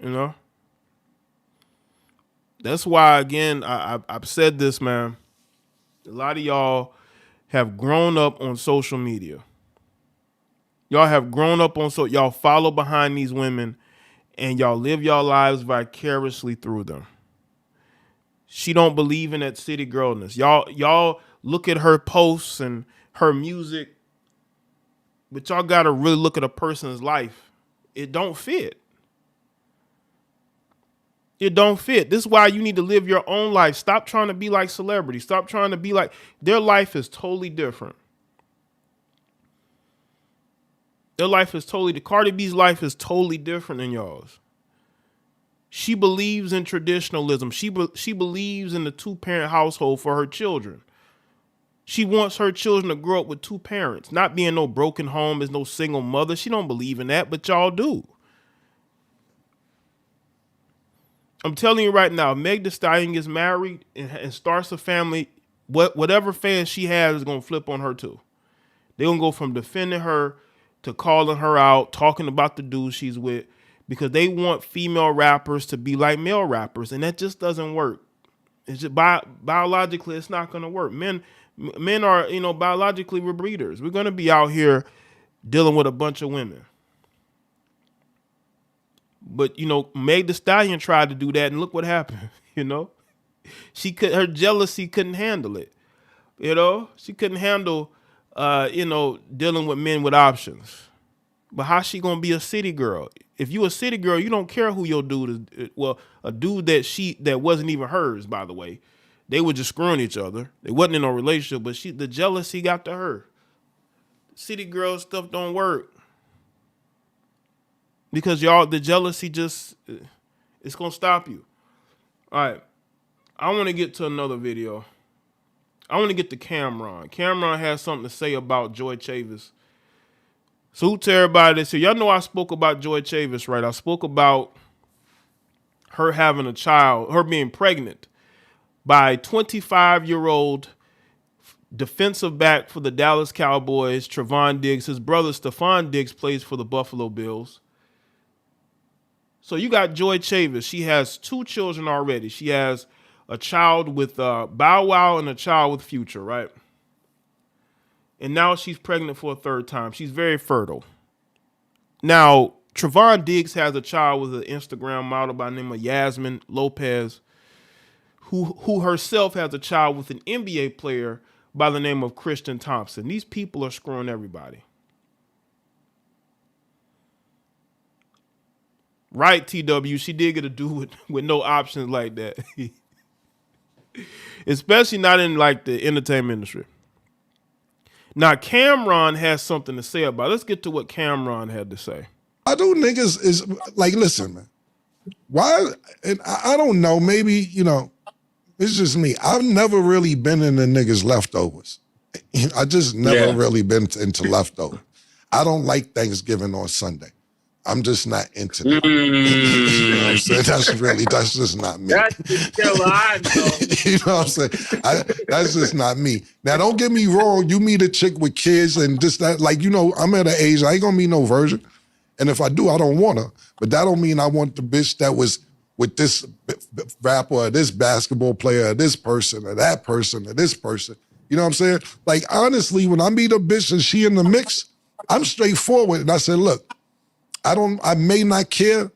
You know? That's why, again, I've said this, man. A lot of y'all have grown up on social media. Y'all have grown up on y'all follow behind these women and y'all live y'all lives vicariously through them. She don't believe in that city girlness. Y'all look at her posts and her music, but y'all gotta really look at a person's life. It don't fit. It don't fit. This is why you need to live your own life. Stop trying to be like celebrities. Stop trying to be like, their life is totally different. Cardi B's life is totally different than y'all's. She believes in traditionalism. She believes in the two-parent household for her children. She wants her children to grow up with two parents, not being no broken home as no single mother. She don't believe in that, but y'all do. I'm telling you right now, Meg Thee Stallion gets married and starts a family, whatever fans she has is going to flip on her too. They're going to go from defending her to calling her out, talking about the dude she's with, because they want female rappers to be like male rappers, and that just doesn't work. It's just biologically, it's not going to work. Men are, biologically, we're breeders. We're going to be out here dealing with a bunch of women. But, Meg Thee Stallion tried to do that, and look what happened, her jealousy couldn't handle it. She couldn't handle, dealing with men with options. But how's she going to be a city girl? If you a city girl, you don't care who your dude is. Well, a dude that wasn't even hers, by the way. They were just screwing each other. They wasn't in no relationship, but the jealousy got to her. City girl stuff don't work. Because the jealousy it's going to stop you. All right. I want to get to another video. I want to get to Cameron. Cameron has something to say about Joy Chavis. Salute to everybody. So y'all know I spoke about Joy Chavis, right? I spoke about her having a child, her being pregnant by 25-year-old defensive back for the Dallas Cowboys, Trevon Diggs. His brother Stephon Diggs plays for the Buffalo Bills. So you got Joy Chavis. She has 2 children already. She has a child with Bow Wow and a child with Future, right? And now she's pregnant for a 3rd time. She's very fertile. Now, Trevon Diggs has a child with an Instagram model by the name of Yasmin Lopez, who herself has a child with an NBA player by the name of Christian Thompson. These people are screwing everybody. Right, TW, she did get a dude with no options like that. Especially not in like the entertainment industry. Now, Cameron has something to say about it. Let's get to what Cameron had to say. I do niggas is like, listen, man. Why? And I don't know. Maybe, you know, it's just me. I've never really been in the niggas leftovers. I just never really been into leftovers. I don't like Thanksgiving on Sunday. I'm just not into that. You know what I'm saying? That's just not me. That's the killer I know. You know what I'm saying? That's just not me. Now, don't get me wrong. You meet a chick with kids and just that, like, you know, I'm at an age, I ain't gonna meet no virgin. And if I do, I don't want her. But that don't mean I want the bitch that was with this rapper or this basketball player or this person or that person or this person. You know what I'm saying? Like, honestly, when I meet a bitch and she in the mix, I'm straightforward. And I said, look, I may not care,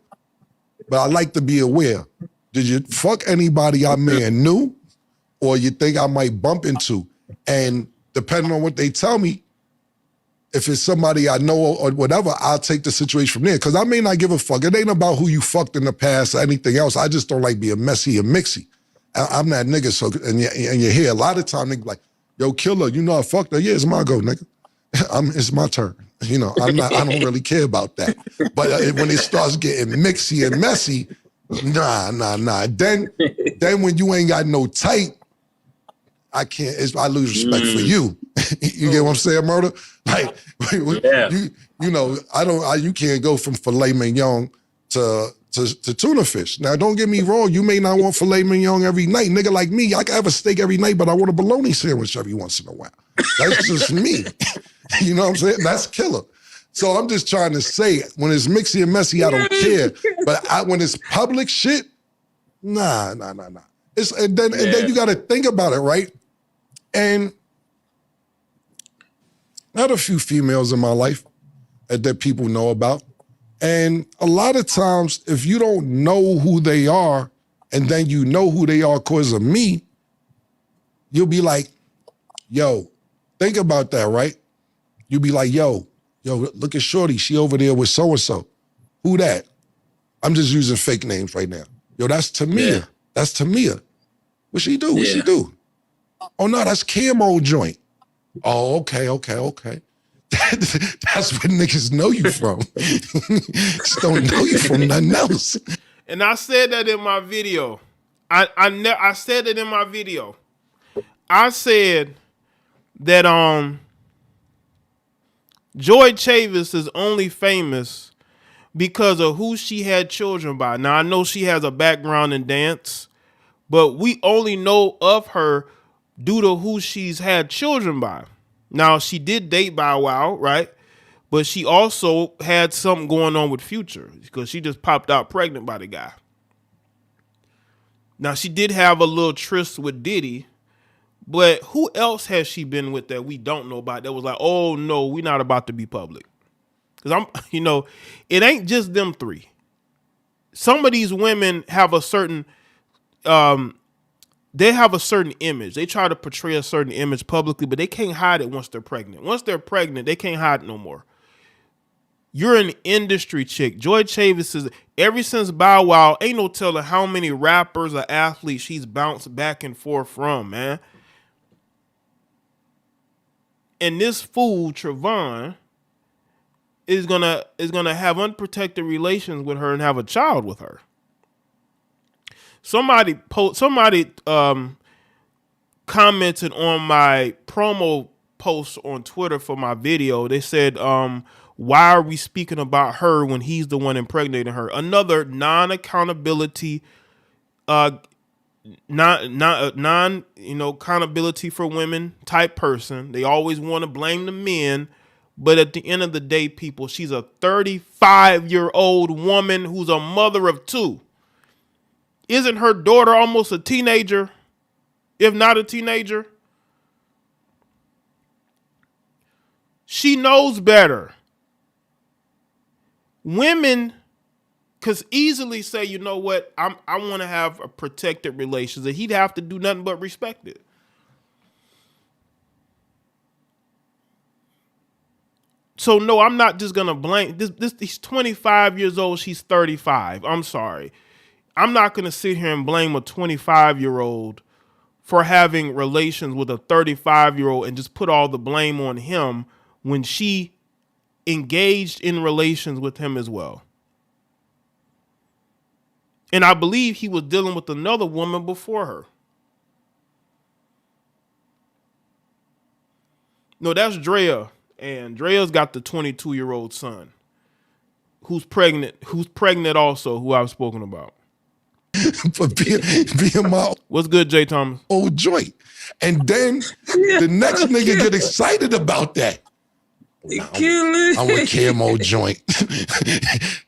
but I like to be aware. Did you fuck anybody I may have knew or you think I might bump into? And depending on what they tell me, if it's somebody I know or whatever, I'll take the situation from there. Because I may not give a fuck. It ain't about who you fucked in the past or anything else. I just don't like being messy and mixy. I'm that nigga. So, and you hear a lot of time niggas like, yo, killer, you know I fucked her. Yeah, it's my go, nigga. It's my turn. You know, I don't really care about that. But when it starts getting mixy and messy, nah. Then when you ain't got no tight, I can't. I lose respect for you. You get what I'm saying, Murder? Like, you know, you can't go from filet mignon to tuna fish. Now, don't get me wrong. You may not want filet mignon every night. Nigga like me, I can have a steak every night, but I want a bologna sandwich every once in a while. That's just me. You know what I'm saying? That's killer. So I'm just trying to say, when it's mixy and messy, I don't care. But when it's public shit, nah. And then you got to think about it, right? And I had a few females in my life that people know about. And a lot of times, if you don't know who they are, and then you know who they are because of me, you'll be like, yo, think about that, right? You'll be like, yo, look at Shorty. She over there with so-and-so. Who that? I'm just using fake names right now. Yo, that's Tamia. Yeah. That's Tamia. What she do? What she do? Oh, no, that's Camo joint. Oh, okay. That's what niggas know you from. Just don't know you from nothing else. And I said that in my video. I said it in my video. I said that Joy Chavis is only famous because of who she had children by. Now, I know she has a background in dance, but we only know of her due to who she's had children by. Now, she did date Bow Wow, right? But she also had something going on with Future because she just popped out pregnant by the guy. Now, she did have a little tryst with Diddy, but who else has she been with that we don't know about that was like, oh, no, we're not about to be public? Because it ain't just them three. Some of these women have a certain, they have a certain image. They try to portray a certain image publicly, but they can't hide it once they're pregnant. Once they're pregnant, they can't hide it no more. You're an industry chick. Joy Chavis is, ever since Bow Wow, ain't no telling how many rappers or athletes she's bounced back and forth from, man. And this fool, Trevon, is gonna have unprotected relations with her and have a child with her. Somebody commented on my promo post on Twitter for my video. They said, why are we speaking about her when he's the one impregnating her? Another non-accountability, accountability for women type person. They always want to blame the men, but at the end of the day, people, she's a 35-year-old woman who's a mother of 2. Isn't her daughter almost a teenager, if not a teenager? She knows better. Women could easily say, you know what, I want to have a protected relationship. And he'd have to do nothing but respect it. So no, I'm not just gonna blame this. He's 25 years old. She's 35. I'm sorry. I'm not gonna sit here and blame a 25-year-old for having relations with a 35-year-old and just put all the blame on him when she engaged in relations with him as well. And I believe he was dealing with another woman before her. No, that's Drea. And Drea's got the 22-year-old son who's pregnant also, who I've spoken about. For being my What's good, Jay Thomas? old joint. And then the next nigga get excited about that. I'm with KMO joint.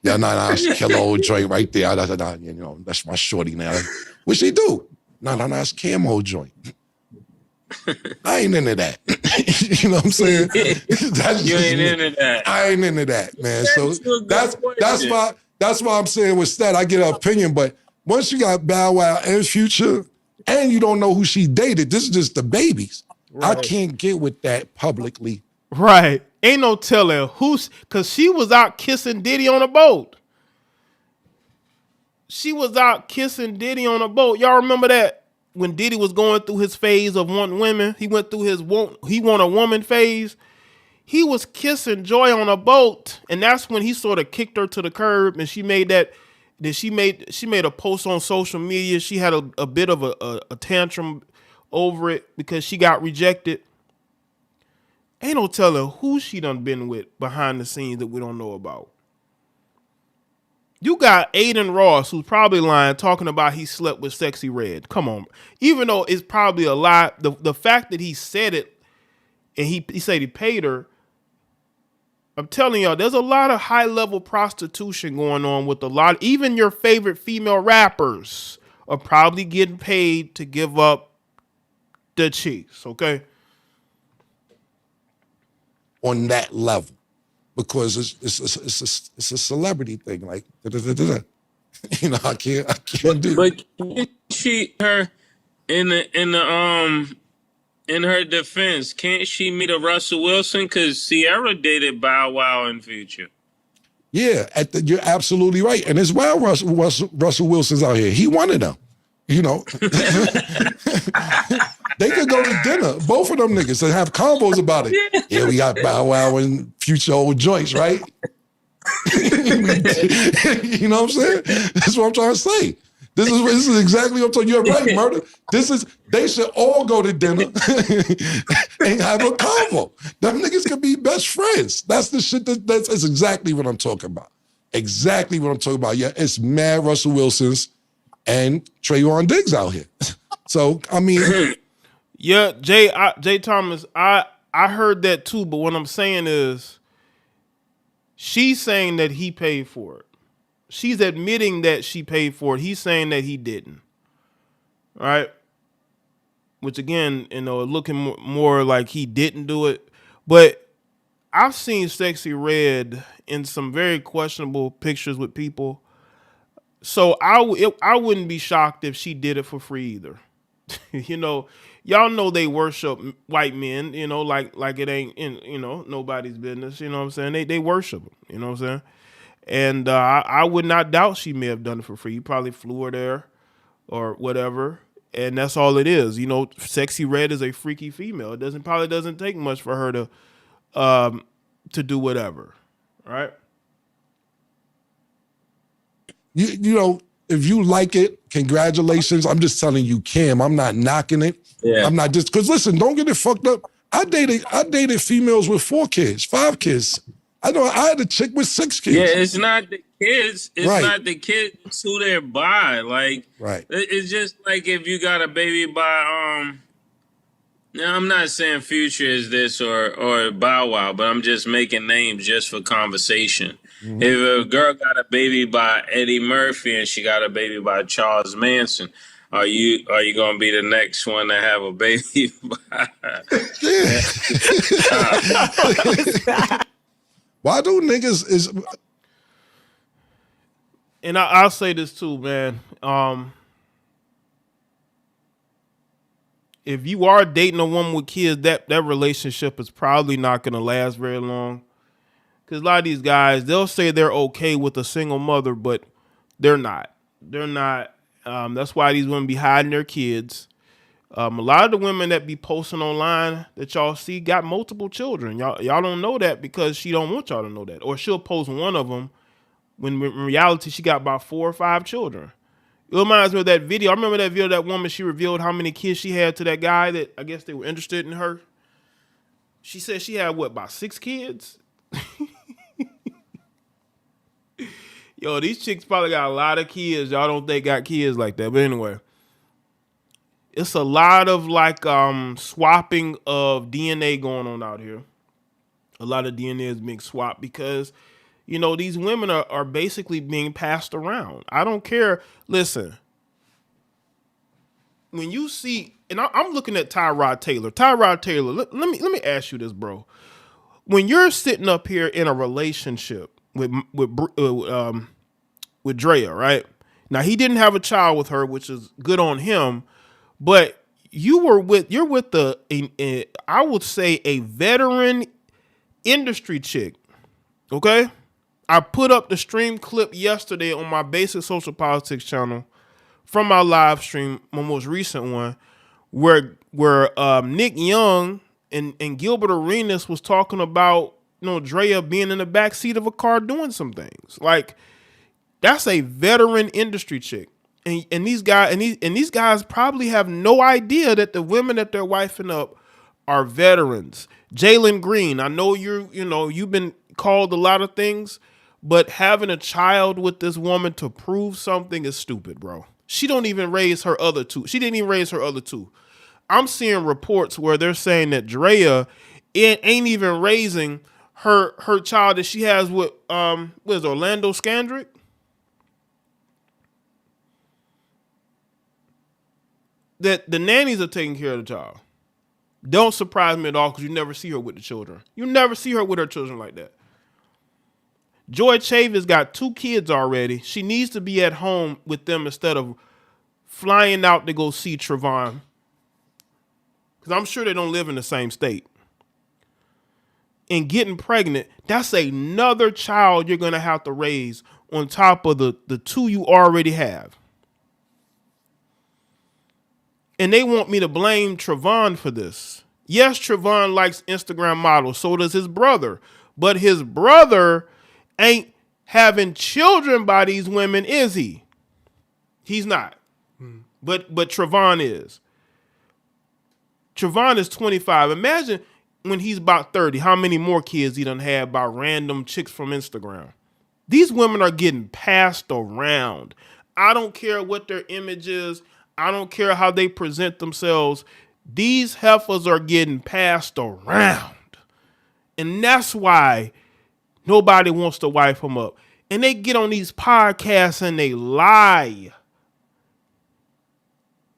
Yeah, that's killer old joint right there. That's my shorty now. What she do? No, that's KMO joint. I ain't into that. You know what I'm saying? You ain't into that. I ain't into that, man. So that's why I'm saying with Stat, I get her opinion, but once you got Bow Wow and Future, and you don't know who she dated, this is just the babies. Right. I can't get with that publicly. Right. Ain't no telling because she was out kissing Diddy on a boat. Y'all remember that? When Diddy was going through his phase of wanting women, he went through he want a woman phase. He was kissing Joy on a boat, and that's when he sort of kicked her to the curb, and she made a post on social media. She had a bit of a tantrum over it because she got rejected. Ain't no telling who she done been with behind the scenes that we don't know about. You got Aiden Ross, who's probably lying, talking about he slept with Sexy Red. Come on. Even though it's probably a lie, the fact that he said it and he said he paid her, I'm telling y'all, there's a lot of high-level prostitution going on with even your favorite female rappers are probably getting paid to give up the cheeks, okay? On that level. Because it's a celebrity thing, like you know, I can't do. But can't she in her defense, can't she meet a Russell Wilson? Because Sierra dated Bow Wow in Future. Yeah, you're absolutely right, and it's wild. Russell Wilson's out here. He wanted them, you know. They could go to dinner, both of them niggas, and have combos about it. Yeah, we got Bow Wow and Future old joints, right? You know what I'm saying? That's what I'm trying to say. This is exactly what I'm talking. You're right, Murder. They should all go to dinner and have a convo. Them niggas could be best friends. That's the shit that's exactly what I'm talking about. Exactly what I'm talking about. Yeah, it's mad Russell Wilsons and Trayvon Diggs out here. So, I mean... Yeah, Jay Thomas, I heard that too, but what I'm saying is she's saying that he paid for it. She's admitting that she paid for it. He's saying that he didn't. All right? Which again, looking more like he didn't do it. But I've seen Sexy Red in some very questionable pictures with people. So I wouldn't be shocked if she did it for free either. Y'all know they worship white men, like it ain't nobody's business. You know what I'm saying? They worship them. You know what I'm saying? And I would not doubt she may have done it for free. He probably flew her there or whatever. And that's all it is. Sexy Red is a freaky female. It probably doesn't take much for her to do whatever. Right? If you like it, congratulations. I'm just telling you, Kim, I'm not knocking it. Yeah. I'm not because listen, don't get it fucked up. I dated females with 4 kids, 5 kids. I know I had a chick with 6 kids. Yeah, it's not the kids. It's Right. not the kids. It's who they're by. Like, Right. It's just like if you got a baby by Now I'm not saying Future is this or Bow Wow, but I'm just making names just for conversation. Mm-hmm. If a girl got a baby by Eddie Murphy and she got a baby by Charles Manson, are you gonna be the next one to have a baby by? Why do niggas is? And I'll say this too, man. If you are dating a woman with kids, that relationship is probably not going to last very long. Because a lot of these guys, they'll say they're okay with a single mother, but they're not. They're not. That's why these women be hiding their kids. A lot of the women that be posting online that y'all see got multiple children. Y'all don't know that because she don't want y'all to know that. Or she'll post one of them when in reality she got about 4 or 5 children. It reminds me of that video. I remember that video of that woman, she revealed how many kids she had to that guy that I guess they were interested in her. She said she had, what, about 6 kids? Yo, these chicks probably got a lot of kids. Y'all don't think got kids like that. But anyway, it's a lot of like swapping of DNA going on out here. A lot of DNA is being swapped because, you know, these women are basically being passed around. I don't care. Listen, when you see, and I'm looking at Tyrod Taylor. Tyrod Taylor, let me ask you this, bro. When you're sitting up here in a relationship with Drea, right? Now he didn't have a child with her, which is good on him, but you're with I would say a veteran industry chick, okay? I put up the stream clip yesterday on my Basic Social Politics channel from my live stream, my most recent one, where Nick Young and Gilbert Arenas was talking about, you know, Drea being in the back seat of a car doing some things. Like, that's a veteran industry chick. And these guys probably have no idea that the women that they're wifing up are veterans. Jalen Green, I know you've been called a lot of things, but having a child with this woman to prove something is stupid, bro. She don't even raise her other 2. She didn't even raise her other 2. I'm seeing reports where they're saying that Drea ain't even raising her child that she has with what is Orlando Scandrick? That the nannies are taking care of the child. Don't surprise me at all because you never see her with the children. You never see her with her children like that. Joy Chavis got 2 kids already. She needs to be at home with them instead of flying out to go see Trevon. Because I'm sure they don't live in the same state. And getting pregnant, that's another child you're going to have to raise on top of the 2 you already have. And they want me to blame Trevon for this. Yes, Trevon likes Instagram models. So does his brother. But his brother ain't having children by these women, is he? He's not. But Trevon is. Trevon is 25. Imagine when he's about 30, how many more kids he done had by random chicks from Instagram. These women are getting passed around. I don't care what their image is. I don't care how they present themselves. These heifers are getting passed around. And that's why nobody wants to wife them up. And they get on these podcasts and they lie.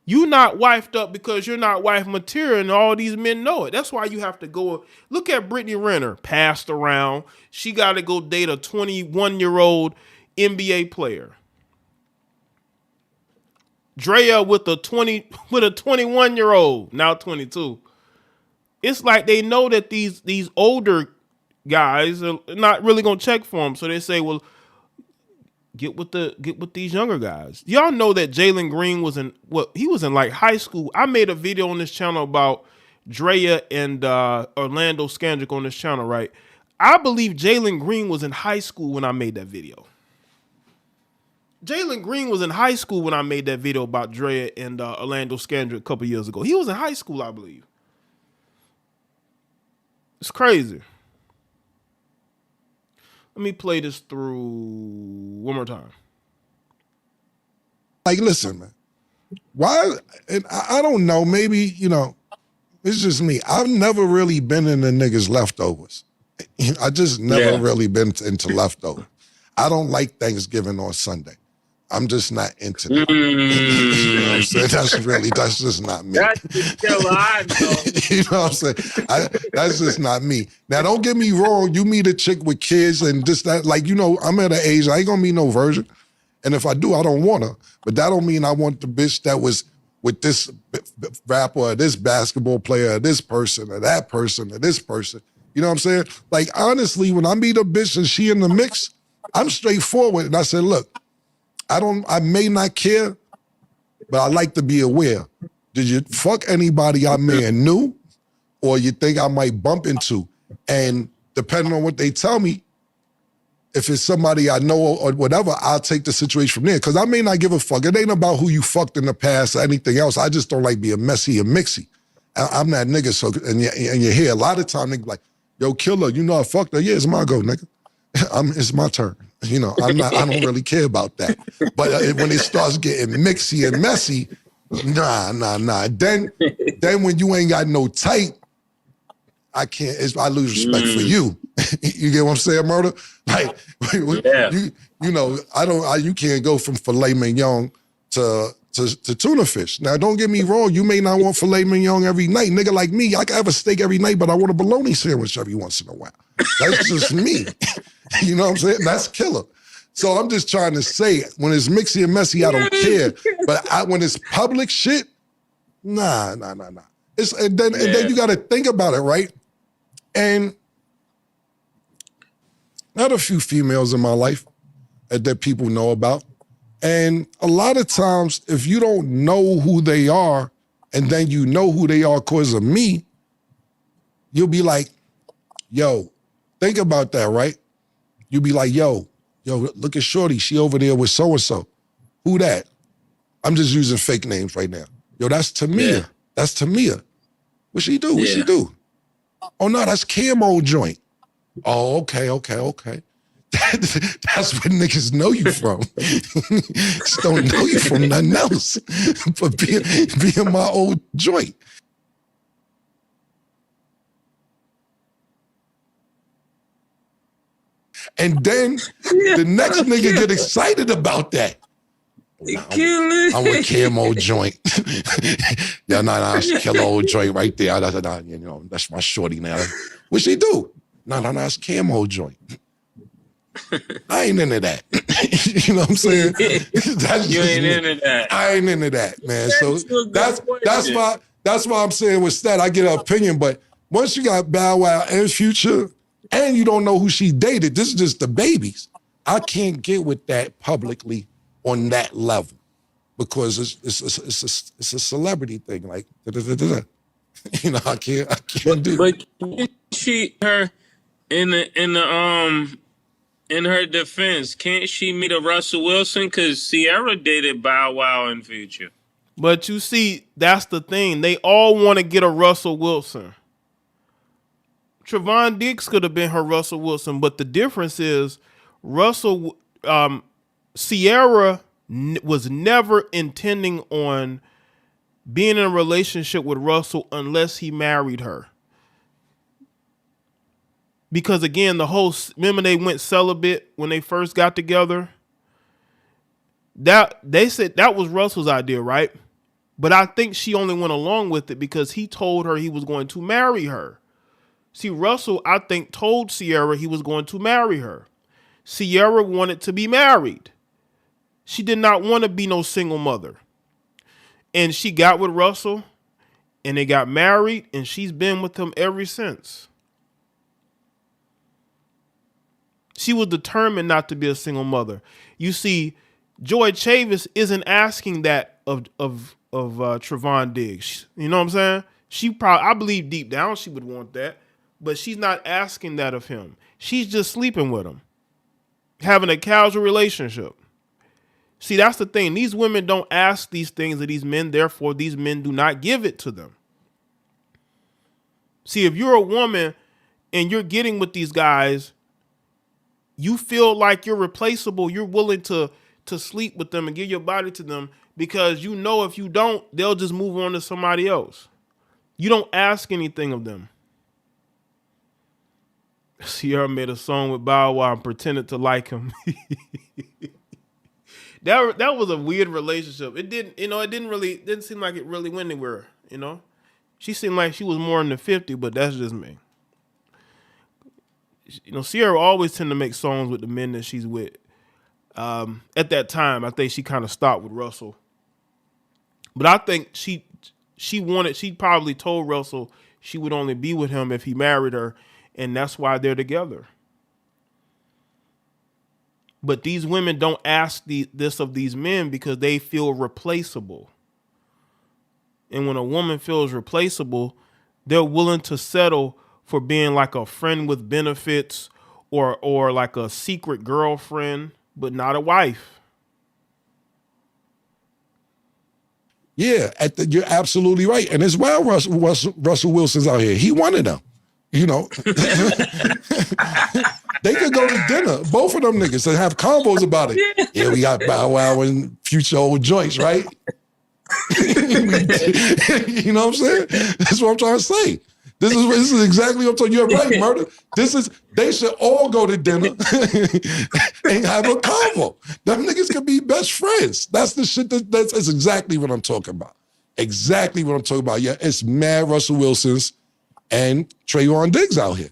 You not wifed up because you're not wife material, and all these men know it. That's why you have to go look at Brittany Renner, passed around. She got to go date a 21-year-old NBA player. Drea with a 21-year-old, now 22. It's like they know that these older guys are not really gonna check for them, so they say, "Well, get with these younger guys." Y'all know that Jalen Green was in like high school. I made a video on this channel about Drea and Orlando Scandrick on this channel, right? I believe Jalen Green was in high school when I made that video. Jalen Green was in high school when I made that video about Drea and Orlando Scandrick a couple years ago. He was in high school, I believe. It's crazy. Let me play this through one more time. Like, listen, man. Why? And I don't know. Maybe, you know, it's just me. I've never really been in the niggas' leftovers. I just never really been into leftovers. I don't like Thanksgiving on Sunday. I'm just not into that. You know what I'm saying? That's just not me. That's the killer I know. You know what I'm saying? That's just not me. Now, don't get me wrong. You meet a chick with kids and just that, like, you know, I'm at an age, I ain't gonna meet no virgin. And if I do, I don't want her. But that don't mean I want the bitch that was with this rapper or this basketball player or this person or that person or this person. You know what I'm saying? Like, honestly, when I meet a bitch and she in the mix, I'm straightforward. And I said, look, I may not care, but I like to be aware. Did you fuck anybody I may have knew or you think I might bump into? And depending on what they tell me, if it's somebody I know or whatever, I'll take the situation from there. Because I may not give a fuck. It ain't about who you fucked in the past or anything else. I just don't like being messy and mixy. I'm that nigga. So, and you hear a lot of time niggas like, yo, killer, you know I fucked her. Yeah, it's my go, nigga. It's my turn. You know, I don't really care about that. But when it starts getting mixy and messy, nah. Then when you ain't got no tight, I lose respect for you. You get what I'm saying, Murder? Like, you know, you can't go from filet mignon to tuna fish. Now, don't get me wrong. You may not want filet mignon every night. Nigga like me, I can have a steak every night, but I want a bologna sandwich every once in a while. That's just me. You know what I'm saying? That's killer. So I'm just trying to say, when it's mixy and messy, I don't care. But when it's public shit, nah. And then you got to think about it, right? And I had a few females in my life that people know about. And a lot of times, if you don't know who they are, and then you know who they are because of me, you'll be like, yo, think about that, right? You'll be like, yo, look at Shorty. She over there with so-and-so. Who that? I'm just using fake names right now. Yo, that's Tamia. Yeah. That's Tamia. What she do? What she do? Oh, no, that's Camo joint. Oh, okay. That's what niggas know you from. Just don't know you from nothing else. But being my old joint. And then the next nigga get excited about that. I'm with Camo joint. Yeah, that's Kilo joint right there. You know, that's my shorty now. What she do? No, that's Camo joint. I ain't into that. You know what I'm saying? You ain't into that. I ain't into that, man. So that's why I'm saying with Stat, I get her opinion. But once you got Bow Wow and Future, and you don't know who she dated, this is just the babies. I can't get with that publicly on that level because it's a celebrity thing. Like, you know, I can't do. But can't she in her defense, can't she meet a Russell Wilson? Because Sierra dated Bow Wow and Future. But you see, that's the thing. They all want to get a Russell Wilson. Trevon Diggs could have been her Russell Wilson, but the difference is Sierra was never intending on being in a relationship with Russell unless he married her. Because again, remember they went celibate when they first got together? That they said that was Russell's idea, right? But I think she only went along with it because he told her he was going to marry her. See, Russell, I think, told Sierra he was going to marry her. Sierra wanted to be married. She did not want to be no single mother. And she got with Russell, and they got married, and she's been with him ever since. She was determined not to be a single mother. You see, Joy Chavis isn't asking that of Trevon Diggs. You know what I'm saying? I believe deep down she would want that. But she's not asking that of him. She's just sleeping with him. Having a casual relationship. See, that's the thing. These women don't ask these things of these men. Therefore, these men do not give it to them. See, if you're a woman and you're getting with these guys, you feel like you're replaceable. You're willing to sleep with them and give your body to them because you know if you don't, they'll just move on to somebody else. You don't ask anything of them. Sierra made a song with Bow Wow and pretended to like him. That was a weird relationship. It didn't seem like it really went anywhere, you know? She seemed like she was more in the 50, but that's just me. You know, Sierra always tend to make songs with the men that she's with. At that time, I think she kind of stopped with Russell. But I think she probably told Russell she would only be with him if he married her, and that's why they're together. But these women don't ask this of these men because they feel replaceable. And when a woman feels replaceable, they're willing to settle for being like a friend with benefits or like a secret girlfriend, but not a wife. Yeah, you're absolutely right. And as well, Russell Wilson's out here. He wanted them. You know, they could go to dinner, both of them niggas, and have combos about it. Yeah, we got Bow Wow and Future old joints, right? You know what I'm saying? That's what I'm trying to say. This is exactly what I'm talking. You're right, Murder. They should all go to dinner and have a convo. Them niggas could be best friends. That's the shit that's exactly what I'm talking about. Exactly what I'm talking about. Yeah, it's mad Russell Wilson's and Trayvon Diggs out here.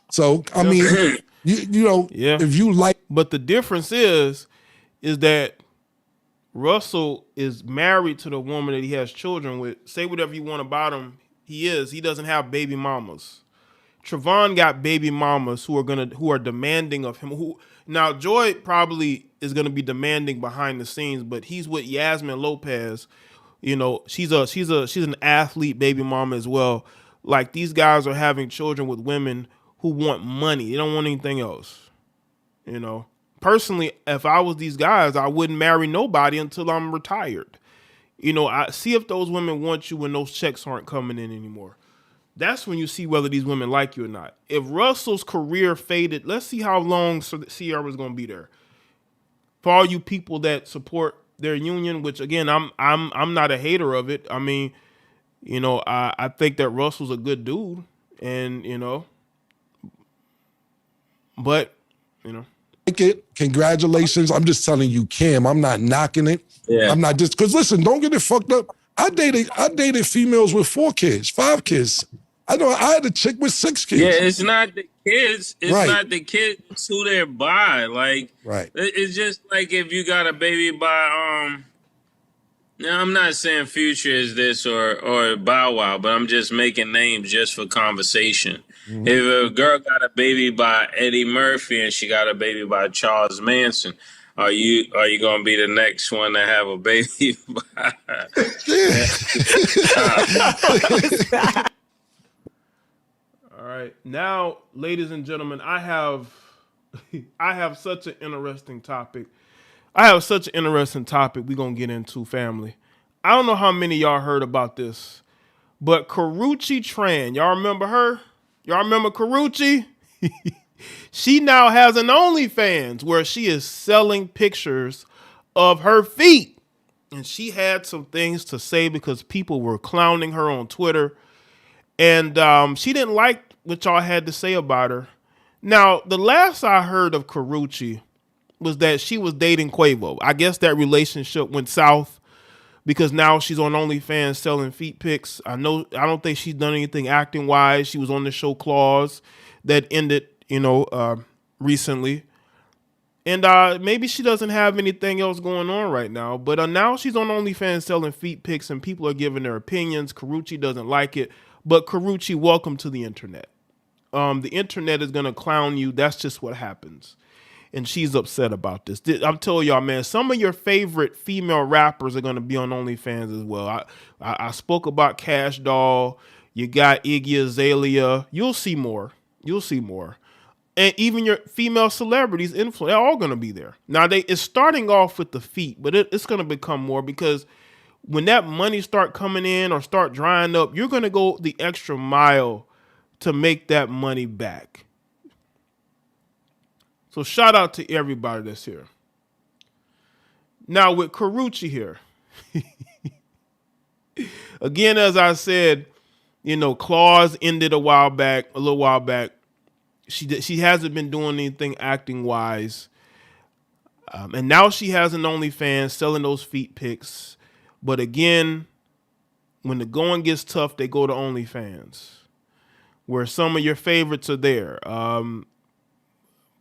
So, I mean, you know, if you like. But the difference is that Russell is married to the woman that he has children with. Say whatever you want about him. He doesn't have baby mamas. Trayvon got baby mamas who are demanding of him. Now Joy probably is gonna be demanding behind the scenes, but he's with Yasmin Lopez. You know, she's an athlete baby mama as well. Like, these guys are having children with women who want money. They don't want anything else. You know, personally, if I was these guys, I wouldn't marry nobody until I'm retired. You know, I see if those women want you when those checks aren't coming in anymore. That's when you see whether these women like you or not. If Russell's career faded, let's see how long Sierra's going to be there. For all you people that support their union, which again, I'm not a hater of it. I mean, you know, I think that Russell's a good dude, and you know, but you know, like it. Congratulations. I'm just telling you, Cam. I'm not knocking it. Yeah. I'm not just because listen, don't get it fucked up. I dated females with 4 kids, 5 kids. I know I had a chick with 6 kids. Yeah, it's not the kids. It's not the kids who they're by. Like, it's just like if you got a baby by Now, I'm not saying Future is this or Bow Wow, but I'm just making names just for conversation. Mm-hmm. If a girl got a baby by Eddie Murphy and she got a baby by Charles Manson, are you gonna be the next one to have a baby by? All right, now, ladies and gentlemen, I have such an interesting topic. We're going to get into, family. I don't know how many of y'all heard about this, but Karrueche Tran, y'all remember her? Y'all remember Karrueche? She now has an OnlyFans where she is selling pictures of her feet. And she had some things to say because people were clowning her on Twitter. And she didn't like what y'all had to say about her. Now, the last I heard of Karrueche was that she was dating Quavo. I guess that relationship went south because now she's on OnlyFans selling feet pics. I don't think she's done anything acting wise. She was on the show Claws that ended, recently. And maybe she doesn't have anything else going on right now. But now she's on OnlyFans selling feet pics and people are giving their opinions. Karrueche doesn't like it. But Karrueche, welcome to the internet. The internet is going to clown you. That's just what happens. And she's upset about this. I'm telling y'all, man, some of your favorite female rappers are going to be on OnlyFans as well. I spoke about Cash Doll. You got Iggy Azalea. You'll see more. And even your female celebrities, they're all going to be there. Now, it's starting off with the feet, but it's going to become more because when that money start coming in or start drying up, you're going to go the extra mile to make that money back. So shout out to everybody that's here. Now with Karrueche here, again, as I said, you know, Claws ended a little while back. She hasn't been doing anything acting wise. And now she has an OnlyFans selling those feet pics. But again, when the going gets tough, they go to OnlyFans, where some of your favorites are there.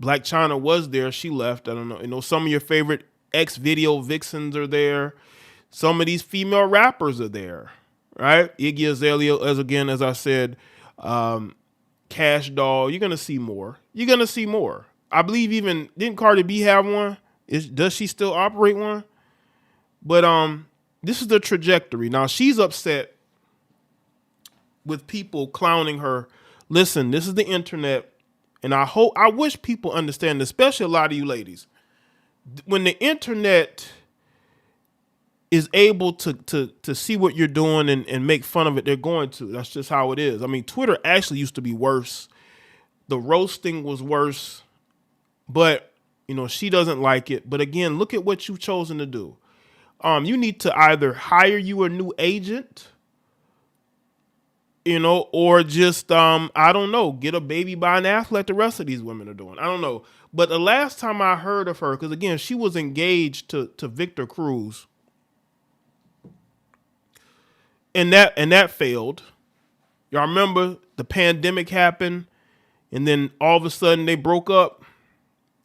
Black China was there. She left. I don't know. You know, some of your favorite X-Video vixens are there. Some of these female rappers are there, right? Iggy Azalea, as I said, Cash Doll. You're gonna see more. I believe didn't Cardi B have one? Does she still operate one? But this is the trajectory. Now she's upset with people clowning her. Listen, this is the internet, and I wish people understand, especially a lot of you ladies. When the internet is able to see what you're doing and make fun of it, they're going to. That's just how it is. I mean, Twitter actually used to be worse. The roasting was worse, but you know, she doesn't like it. But again, look at what you've chosen to do. You need to either hire you a new agent, you know, or just, I don't know, get a baby by an athlete like the rest of these women are doing. I don't know. But the last time I heard of her, because again, she was engaged to Victor Cruz. And that failed. Y'all remember the pandemic happened, and then all of a sudden they broke up,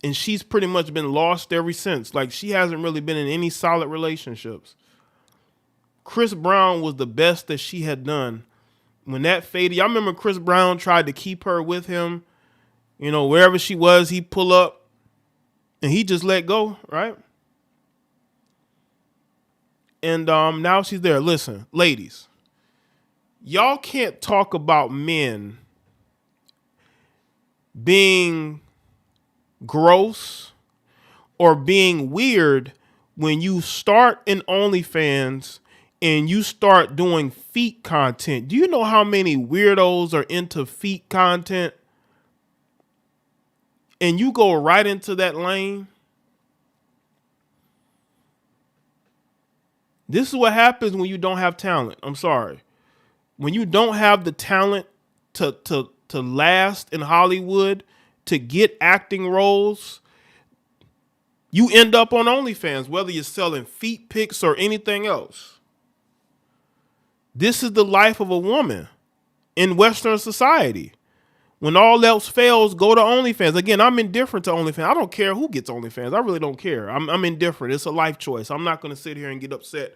and she's pretty much been lost ever since. Like, she hasn't really been in any solid relationships. Chris Brown was the best that she had done. When that faded, y'all remember Chris Brown tried to keep her with him, you know, wherever she was, he'd pull up and he just let go, right? And now she's there. Listen, ladies, y'all can't talk about men being gross or being weird when you start an OnlyFans and you start doing feet content. Do you know how many weirdos are into feet content? And you go right into that lane. This is what happens when you don't have talent. I'm sorry. When you don't have the talent to last in Hollywood, to get acting roles, you end up on OnlyFans, whether you're selling feet pics or anything else. This is the life of a woman in Western society. When all else fails, go to OnlyFans. Again, I'm indifferent to OnlyFans. I don't care who gets OnlyFans. I really don't care. I'm indifferent. It's a life choice. I'm not going to sit here and get upset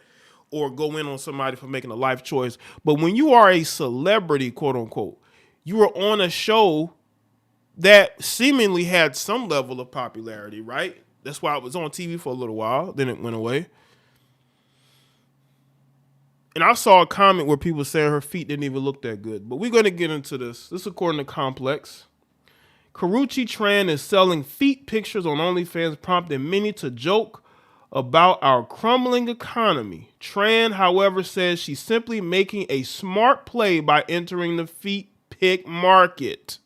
or go in on somebody for making a life choice. But when you are a celebrity, quote unquote, you are on a show that seemingly had some level of popularity, right? That's why it was on TV for a little while. Then it went away. And I saw a comment where people saying her feet didn't even look that good. But we're going to get into this. This is according to Complex. Karrueche Tran is selling feet pictures on OnlyFans, prompting many to joke about our crumbling economy. Tran, however, says she's simply making a smart play by entering the feet pic market.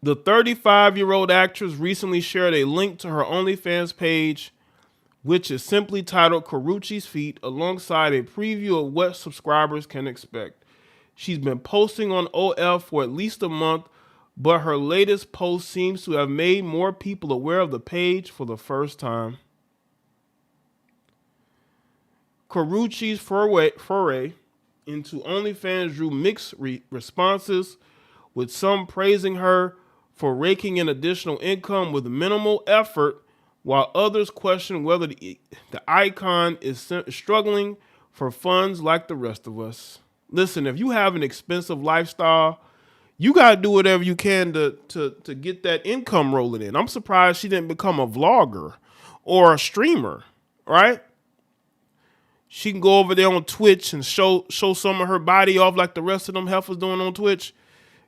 The 35-year-old actress recently shared a link to her OnlyFans page, which is simply titled Karrueche's Feet, alongside a preview of what subscribers can expect. She's been posting on OF for at least a month, but her latest post seems to have made more people aware of the page for the first time. Karrueche's foray into OnlyFans drew mixed responses, with some praising her for raking in additional income with minimal effort, while others question whether the icon is struggling for funds like the rest of us. Listen, if you have an expensive lifestyle, you got to do whatever you can to get that income rolling in. I'm surprised she didn't become a vlogger or a streamer, right? She can go over there on Twitch and show some of her body off like the rest of them heifers doing on Twitch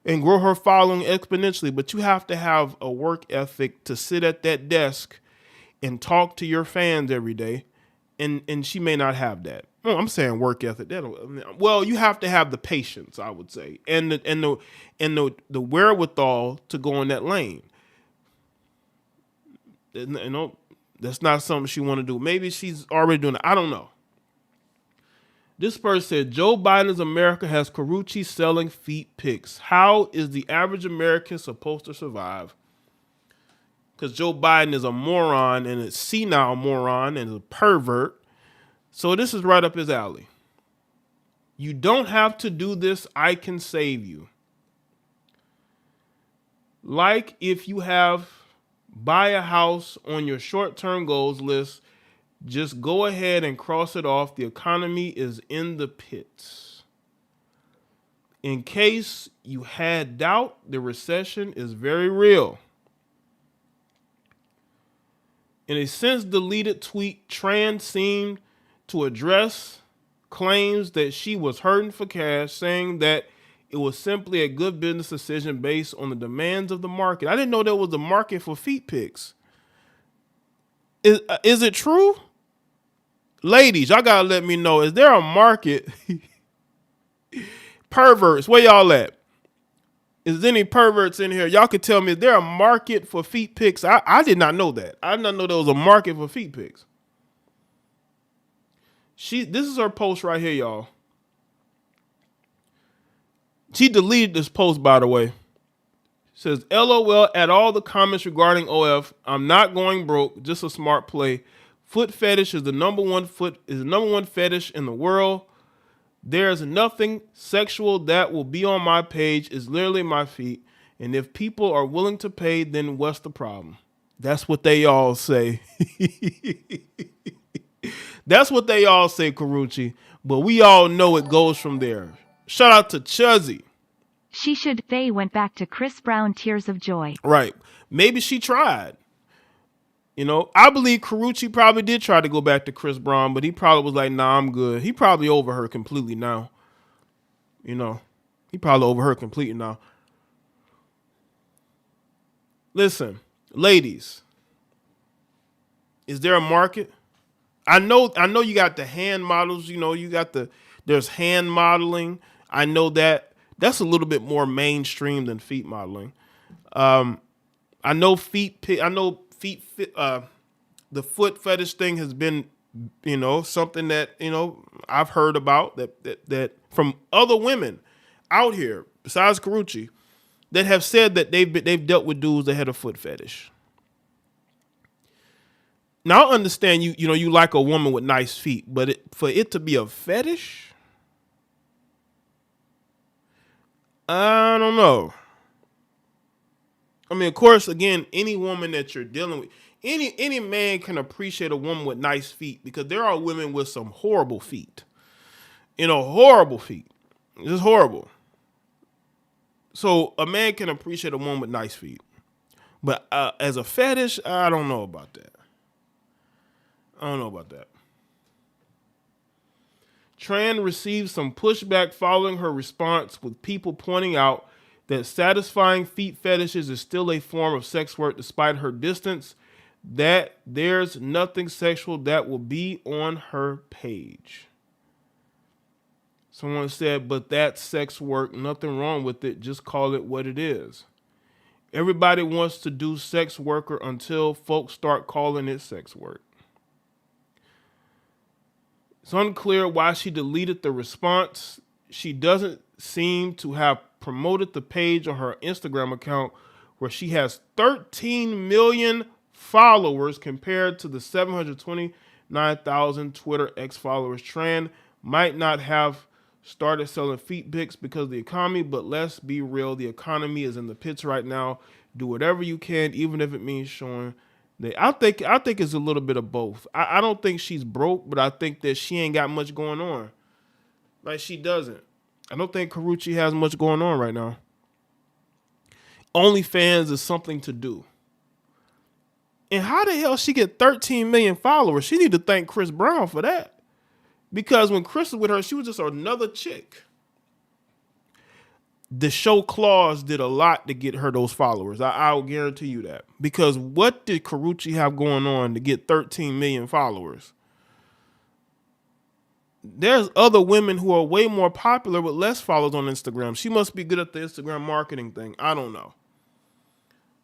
and grow her following exponentially. But you have to have a work ethic to sit at that desk and talk to your fans every day. And she may not have that. Well, I'm saying work ethic. Well, you have to have the patience, I would say, and the wherewithal to go in that lane. That's not something she want to do. Maybe she's already doing it. I don't know. This person said, Joe Biden's America has Karrueche selling feet pics. How is the average American supposed to survive? Because Joe Biden is a moron and a senile moron and a pervert. So this is right up his alley. You don't have to do this. I can save you. Like if you buy a house on your short-term goals list, just go ahead and cross it off. The economy is in the pits. In case you had doubt, the recession is very real. In a since deleted tweet, Tran seemed to address claims that she was hurting for cash, saying that it was simply a good business decision based on the demands of the market. I didn't know there was a market for feet pics. Is it true? Ladies, y'all gotta let me know. Is there a market? Perverts, where y'all at? Is there any perverts in here? Y'all could tell me, is there a market for feet pics? I did not know that. I did not know there was a market for feet pics. This is her post right here, y'all. She deleted this post, by the way. It says, LOL at all the comments regarding OF. I'm not going broke, just a smart play. Foot fetish is the number one fetish in the world. There's nothing sexual that will be on my page. It's literally my feet. And if people are willing to pay, then what's the problem? That's what they all say. That's what they all say, Karrueche. But we all know it goes from there. Shout out to Chuzzy. They went back to Chris Brown Tears of Joy. Right. Maybe she tried. I believe Karrueche probably did try to go back to Chris Brown, but he probably was like, nah, I'm good. He probably over her completely now. He probably over her completely now. Listen, ladies, is there a market? I know you got the hand models, there's hand modeling. I know that's a little bit more mainstream than feet modeling. I know the foot fetish thing has been, something that, I've heard about that from other women out here besides Karrueche that have said that they've dealt with dudes that had a foot fetish. Now I understand you like a woman with nice feet, but for it to be a fetish, I don't know. I mean, of course, again, any woman that you're dealing with, any man can appreciate a woman with nice feet because there are women with some horrible feet. Horrible feet. Just horrible. So a man can appreciate a woman with nice feet. But as a fetish, I don't know about that. Tran received some pushback following her response, with people pointing out that satisfying feet fetishes is still a form of sex work despite her distance, that there's nothing sexual that will be on her page. Someone said, but that's sex work, nothing wrong with it, just call it what it is. Everybody wants to do sex worker until folks start calling it sex work. It's unclear why she deleted the response. She doesn't seem to have promoted the page on her Instagram account, where she has 13 million followers compared to the 729,000 Twitter X followers. Tran might not have started selling feet pics because of the economy, but let's be real, the economy is in the pits right now. Do whatever you can, even if it means showing that. I think it's a little bit of both. I don't think she's broke, but I think that she ain't got much going on. Like, she doesn't. I don't think Karrueche has much going on right now. OnlyFans is something to do. And how the hell she get 13 million followers? She need to thank Chris Brown for that. Because when Chris was with her, she was just another chick. The show Claus did a lot to get her those followers. I'll guarantee you that. Because what did Karrueche have going on to get 13 million followers? there's other women who are way more popular with less followers on Instagram. She must be good at the Instagram marketing thing. I don't know.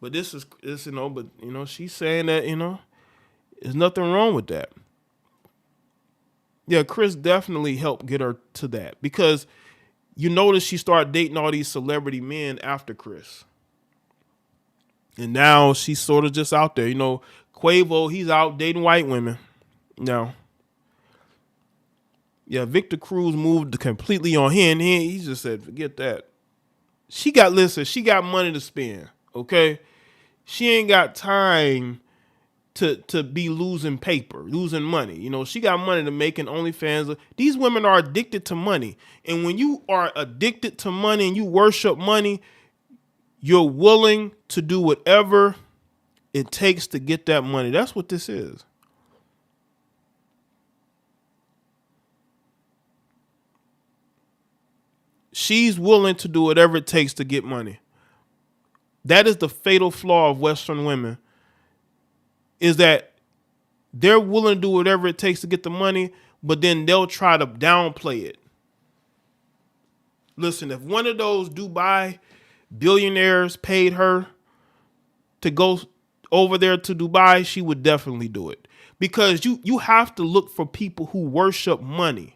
But this, she's saying that, there's nothing wrong with that. Yeah, Chris definitely helped get her to that because you notice she started dating all these celebrity men after Chris. And now she's sort of just out there. Quavo, he's out dating white women. No. Yeah, Victor Cruz moved completely on him. He just said, forget that. She got money to spend, okay? She ain't got time to be losing money. She got money to make in OnlyFans. These women are addicted to money. And when you are addicted to money and you worship money, you're willing to do whatever it takes to get that money. That's what this is. She's willing to do whatever it takes to get money. That is the fatal flaw of Western women, is that they're willing to do whatever it takes to get the money, but then they'll try to downplay it. Listen, if one of those Dubai billionaires paid her to go over there to Dubai, she would definitely do it. Because you have to look for people who worship money.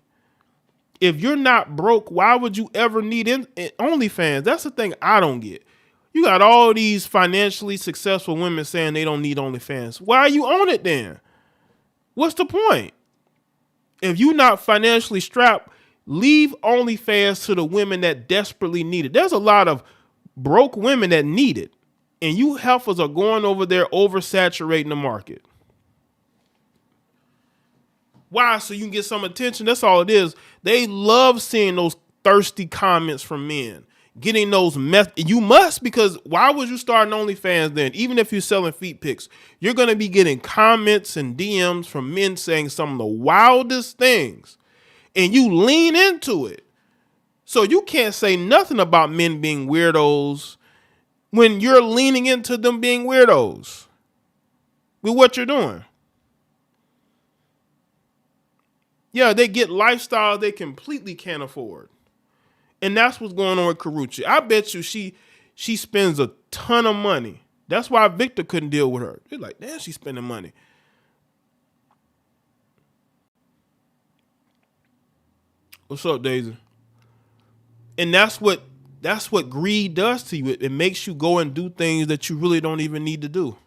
If you're not broke, why would you ever need OnlyFans? That's the thing I don't get. You got all these financially successful women saying they don't need OnlyFans. Why are you on it then? What's the point? If you're not financially strapped, leave OnlyFans to the women that desperately need it. There's a lot of broke women that need it. And you heifers are going over there oversaturating the market. Why? So you can get some attention. That's all it is. They love seeing those thirsty comments from men. Getting those you must, because why would you start an OnlyFans then? Even if you're selling feet pics, you're going to be getting comments and DMs from men saying some of the wildest things. And you lean into it. So you can't say nothing about men being weirdos when you're leaning into them being weirdos with what you're doing. Yeah, they get lifestyles they completely can't afford. And that's what's going on with Karrueche. I bet you she spends a ton of money. That's why Victor couldn't deal with her. They're like, damn, she's spending money. What's up, Daisy? And that's what greed does to you. It makes you go and do things that you really don't even need to do.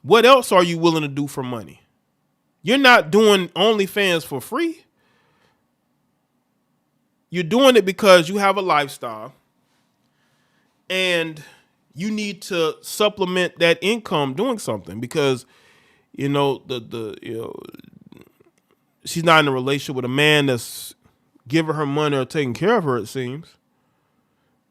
What else are you willing to do for money? You're not doing OnlyFans for free. You're doing it because you have a lifestyle and you need to supplement that income doing something because, she's not in a relationship with a man that's giving her money or taking care of her, it seems.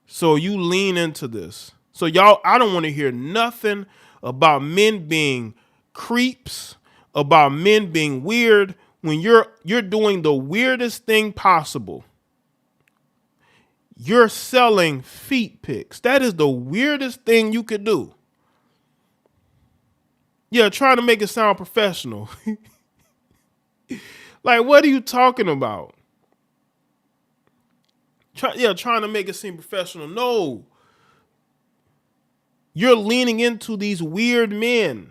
So you lean into this. So y'all, I don't want to hear nothing about men being creeps, about men being weird when you're doing the weirdest thing possible. You're selling feet pics. That is the weirdest thing you could do. Yeah, trying to make it sound professional. Like, what are you talking about? Trying to make it seem professional. No. You're leaning into these weird men.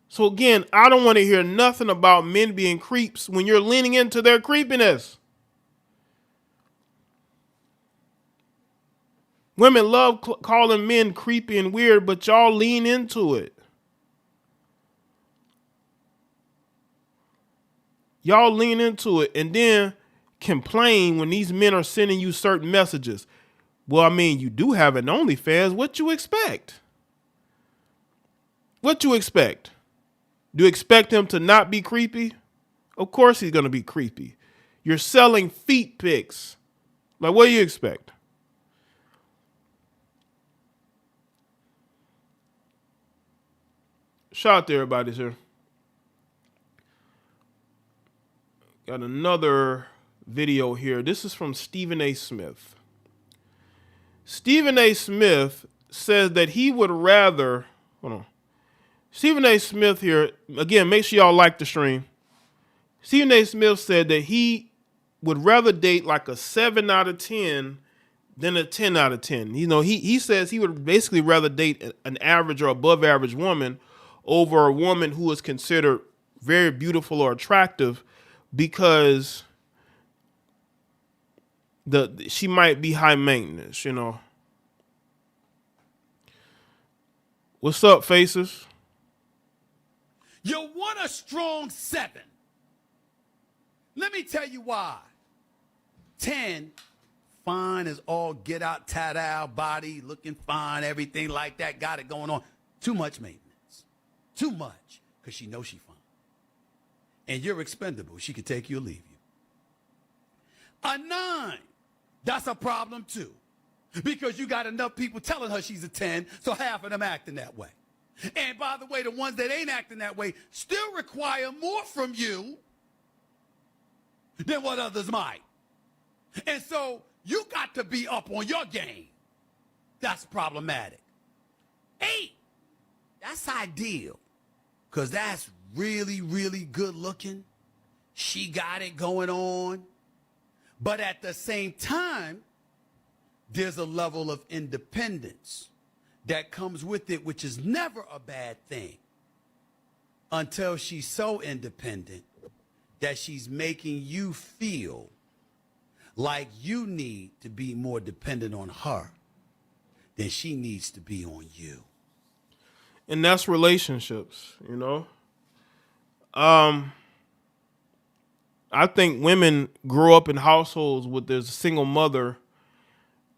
So again, I don't want to hear nothing about men being creeps when you're leaning into their creepiness. Women love calling men creepy and weird, but y'all lean into it. Y'all lean into it and then complain when these men are sending you certain messages. Well, I mean, you do have an OnlyFans. What you expect? What you expect? Do you expect him to not be creepy? Of course he's going to be creepy. You're selling feet pics. Like, what do you expect? Shout out to everybody here. Got another video here. This is from Stephen A. Smith. Stephen A. Smith says that he would rather, Stephen A. Smith here, again, make sure y'all like the stream. Stephen A. Smith said that he would rather date like a 7 out of 10 than a 10 out of 10. You know, he says he would basically rather date an average or above average woman over a woman who is considered very beautiful or attractive because she might be high maintenance, you know. What's up, faces? You want a strong 7. Let me tell you why. 10, fine as all get out, tat out, body, looking fine, everything like that, got it going on. Too much maintenance. Too much, because she knows she fine. And you're expendable. She could take you or leave you. A 9, that's a problem too. Because you got enough people telling her she's a 10, so half of them acting that way. And by the way, the ones that ain't acting that way still require more from you than what others might. And so you got to be up on your game. That's problematic. 8, that's ideal. Because that's really, really good looking. She got it going on. But at the same time, there's a level of independence that comes with it, which is never a bad thing until she's so independent that she's making you feel like you need to be more dependent on her than she needs to be on you. And that's relationships, you know. I think women grow up in households with there's a single mother,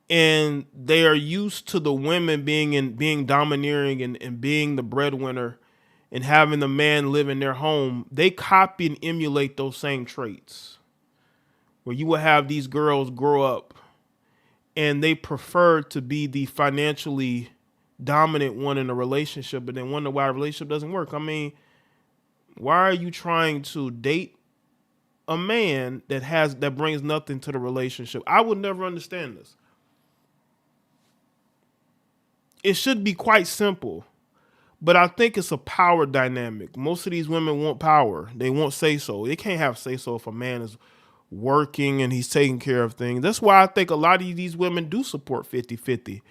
and they are used to the women being domineering and being the breadwinner and having the man live in their home. They copy and emulate those same traits, where you will have these girls grow up and they prefer to be the financially dominant one in a relationship, but then wonder why a relationship doesn't work. I mean, why are you trying to date a man that brings nothing to the relationship? I would never understand this. It should be quite simple, but I think it's a power dynamic. Most of these women want power. They won't say so. They can't have say so if a man is working and he's taking care of things. That's why I think a lot of these women do support 50-50.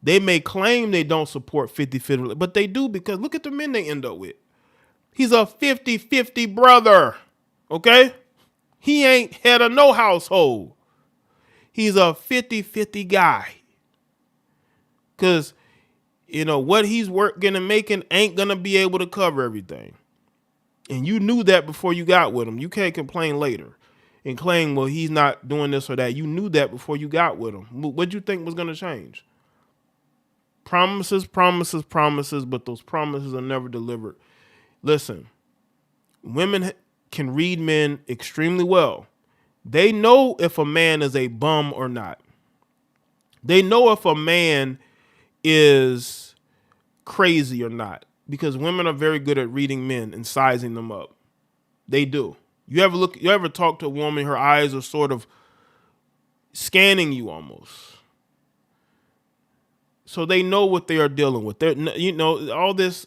They may claim they don't support 50-50, but they do, because look at the men they end up with. He's a 50-50 brother, okay? He ain't head of no household. He's a 50-50 guy. Because, you know, what he's working and making ain't going to be able to cover everything. And you knew that before you got with him. You can't complain later and claim, well, he's not doing this or that. You knew that before you got with him. What did you think was going to change? Promises, promises, promises, but those promises are never delivered. Listen, women can read men extremely well. They know if a man is a bum or not. They know if a man is crazy or not, because women are very good at reading men and sizing them up. They do. You ever talk to a woman, her eyes are sort of scanning you almost. So they know what they are dealing with. They're, you know, all this,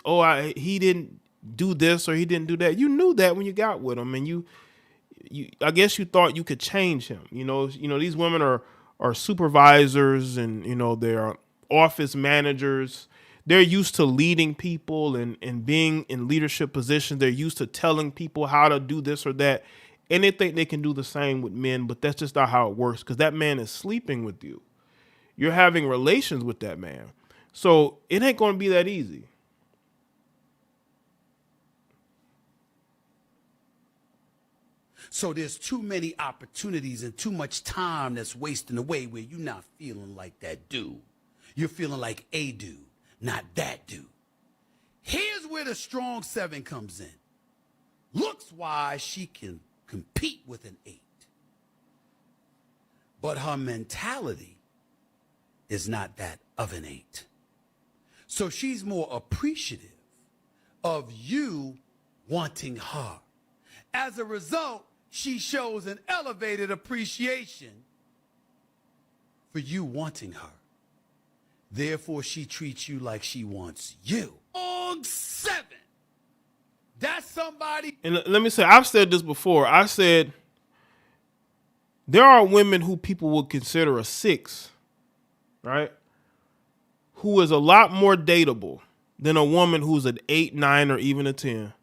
he didn't do this or he didn't do that. You knew that when you got with him, and you I guess you thought you could change him. You know, these women are supervisors, and, you know, they're office managers. They're used to leading people and being in leadership positions. They're used to telling people how to do this or that. And they think they can do the same with men, but that's just not how it works, because that man is sleeping with you. You're having relations with that man. So it ain't going to be that easy. So there's too many opportunities and too much time that's wasting away where you're not feeling like that dude. You're feeling like a dude, not that dude. Here's where the strong 7 comes in. Looks-wise, she can compete with an 8. But her mentality is not that of an 8. So she's more appreciative of you wanting her. As a result, she shows an elevated appreciation for you wanting her. Therefore, she treats you like she wants you. On 7. somebody. And let me say, I've said this before. I said there are women who people would consider a 6, right? Who is a lot more dateable than a woman who's an 8, 9, or even a 10.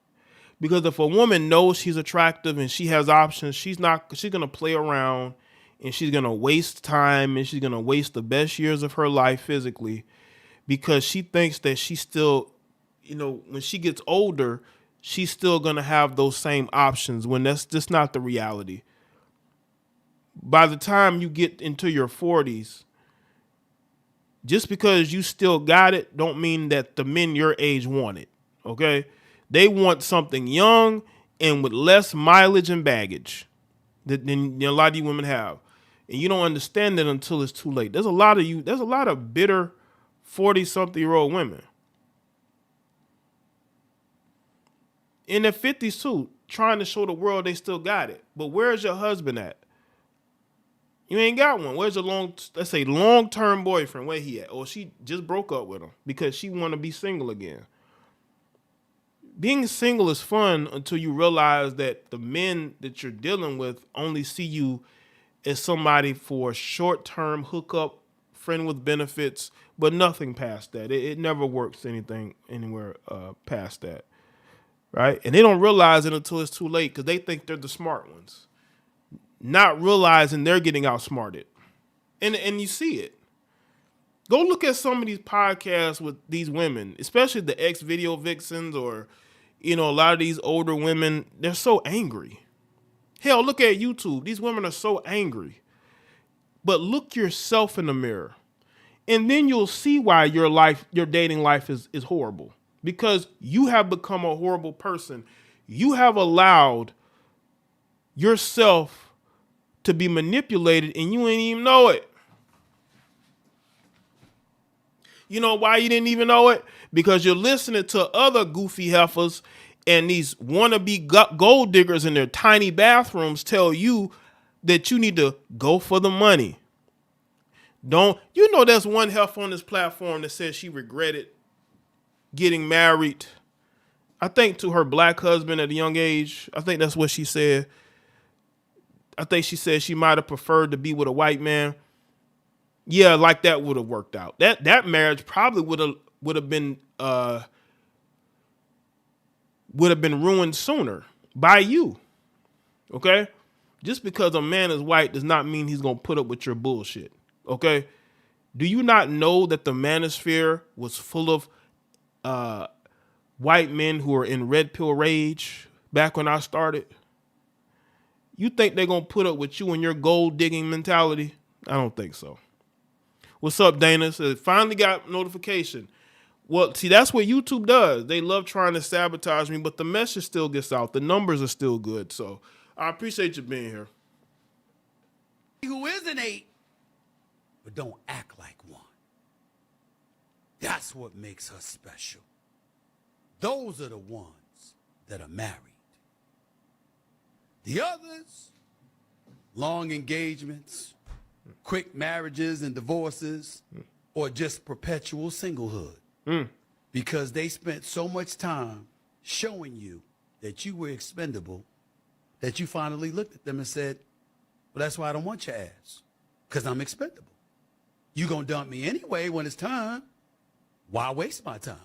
Because if a woman knows she's attractive and she has options, she's gonna play around and she's gonna waste time and she's gonna waste the best years of her life physically because she thinks that she's still, when she gets older, she's still gonna have those same options when that's just not the reality. By the time you get into your 40s, just because you still got it don't mean that the men your age want it, okay? They want something young and with less mileage and baggage than a lot of you women have. And you don't understand that until it's too late. There's a lot of bitter 40-something-year-old women. In their 50s too, trying to show the world they still got it. But where's your husband at? You ain't got one. Where's your long-term boyfriend? Where he at? Or she just broke up with him because she want to be single again. Being single is fun until you realize that the men that you're dealing with only see you as somebody for a short-term hookup, friend with benefits, but nothing past that. It never works anywhere past that, right? And they don't realize it until it's too late because they think they're the smart ones, not realizing they're getting outsmarted. And you see it. Go look at some of these podcasts with these women, especially the ex-video vixens or, a lot of these older women. They're so angry. Hell, look at YouTube. These women are so angry. But look yourself in the mirror. And then you'll see why your dating life is horrible. Because you have become a horrible person. You have allowed yourself to be manipulated and you ain't even know it. You know why you didn't even know it? Because you're listening to other goofy heifers and these wannabe gold diggers in their tiny bathrooms tell you that you need to go for the money. There's one heifer on this platform that says she regretted getting married, I think, to her black husband at a young age. I think that's what she said. I think she said she might have preferred to be with a white man. Yeah, like that would have worked out. That marriage probably would have been ruined sooner by you. Okay? Just because a man is white does not mean he's gonna put up with your bullshit. Okay? Do you not know that the manosphere was full of white men who were in red pill rage back when I started? You think they're gonna put up with you and your gold digging mentality? I don't think so. What's up, Dana? So finally got notification. Well, see, that's what YouTube does. They love trying to sabotage me, but the message still gets out. The numbers are still good. So I appreciate you being here. Who is an 8, but don't act like one. That's what makes her special. Those are the ones that are married. The others, long engagements, quick marriages and divorces, or just perpetual singlehood. Because they spent so much time showing you that you were expendable that you finally looked at them and said, well, that's why I don't want your ass, because I'm expendable. You gonna dump me anyway when it's time. Why waste my time?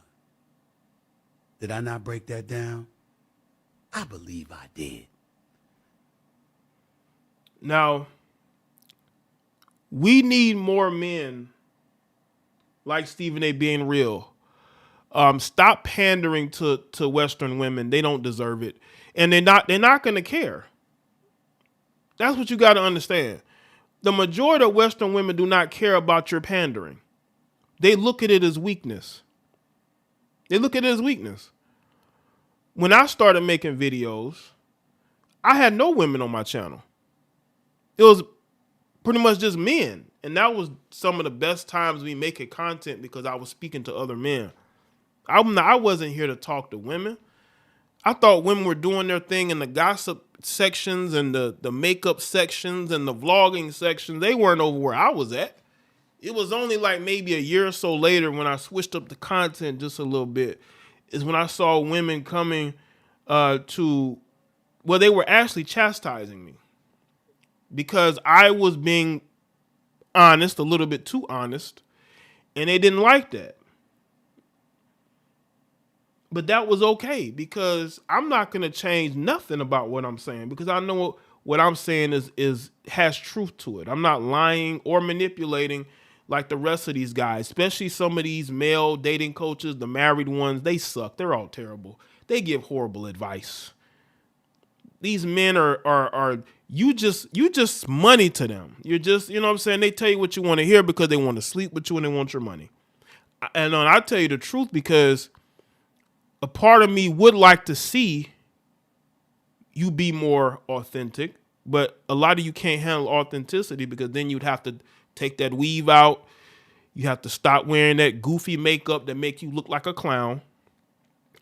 Did I not break that down? I believe I did. Now, we need more men like Stephen A. being real. Stop pandering to Western women. They don't deserve it. And they're not going to care. That's what you got to understand. The majority of Western women do not care about your pandering. They look at it as weakness. When I started making videos, I had no women on my channel. It was pretty much just men. And that was some of the best times me making content because I was speaking to other men. I wasn't here to talk to women. I thought women were doing their thing in the gossip sections and the makeup sections and the vlogging sections. They weren't over where I was at. It was only like maybe a year or so later when I switched up the content just a little bit is when I saw women coming they were actually chastising me because I was being honest, a little bit too honest, and they didn't like that. But that was okay because I'm not going to change nothing about what I'm saying because I know what I'm saying has truth to it. I'm not lying or manipulating like the rest of these guys, especially some of these male dating coaches, the married ones. They suck. They're all terrible. They give horrible advice. These men are you just money to them. You're just, you know what I'm saying? They tell you what you want to hear because they want to sleep with you and they want your money. And I tell you the truth because a part of me would like to see you be more authentic, but a lot of you can't handle authenticity because then you'd have to take that weave out. You have to stop wearing that goofy makeup that make you look like a clown.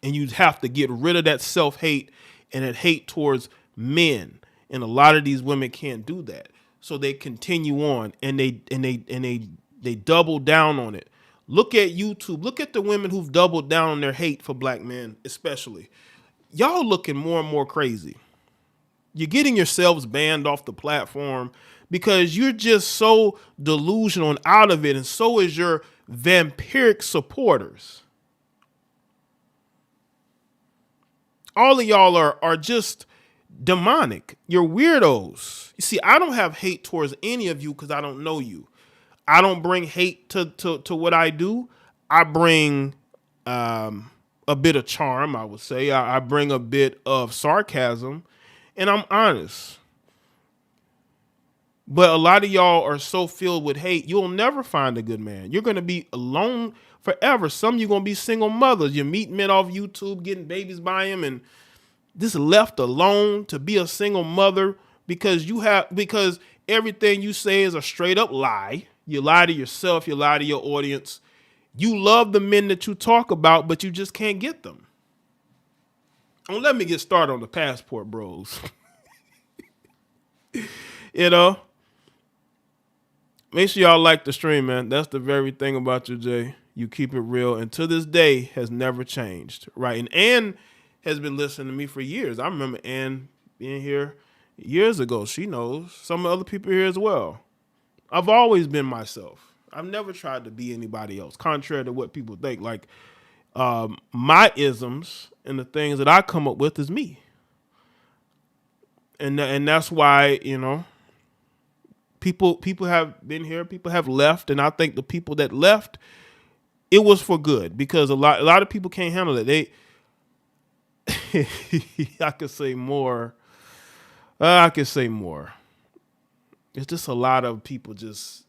And you'd have to get rid of that self-hate and that hate towards men. And a lot of these women can't do that. So they continue on and they double down on it. Look at YouTube. Look at the women who've doubled down on their hate for black men, especially. Y'all looking more and more crazy. You're getting yourselves banned off the platform because you're just so delusional and out of it, and so is your vampiric supporters. All of y'all are just demonic. You're weirdos. You see, I don't have hate towards any of you because I don't know you. I don't bring hate to what I do. I bring a bit of charm, I would say. I bring a bit of sarcasm, and I'm honest. But a lot of y'all are so filled with hate, you'll never find a good man. You're going to be alone forever. Some of you going to be single mothers. You meet men off YouTube, getting babies by him, and just left alone to be a single mother because everything you say is a straight up lie. You lie to yourself. You lie to your audience. You love the men that you talk about, but you just can't get them. Don't let me get started on the passport bros. You know? Make sure y'all like the stream, man. That's the very thing about you, Jay. You keep it real, and to this day has never changed, right? And Ann has been listening to me for years. I remember Ann being here years ago. She knows. Some other people here as well. I've always been myself. I've never tried to be anybody else, contrary to what people think. Like, my isms and the things that I come up with is me. And that's why, you know, people have been here, people have left, and I think the people that left, it was for good because a lot of people can't handle it. I could say more. It's just a lot of people just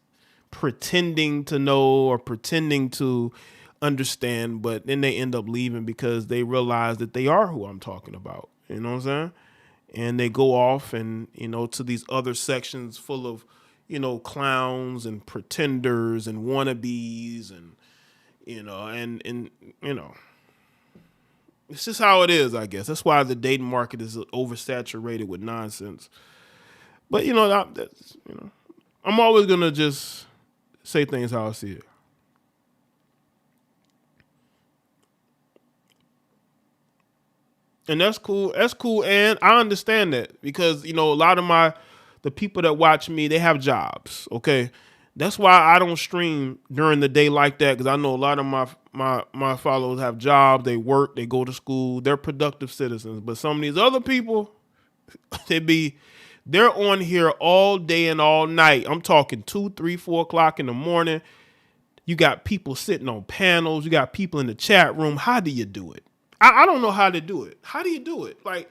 pretending to know or pretending to understand, but then they end up leaving because they realize that they are who I'm talking about. You know what I'm saying? And they go off and, you know, to these other sections full of, you know, clowns and pretenders and wannabes and, you know, and you know, it's just how it is, I guess. That's why the dating market is oversaturated with nonsense. But, you know, I'm always going to just say things how I see it. And that's cool. That's cool. And I understand that because, you know, a lot of the people that watch me, they have jobs. Okay. That's why I don't stream during the day like that. Cause I know a lot of my followers have jobs. They work, they go to school, they're productive citizens. But some of these other people, they're on here all day and all night. I'm talking 2, 3, 4 o'clock in the morning. You got people sitting on panels. You got people in the chat room. How do you do it? I don't know how to do it. How do you do it? Like,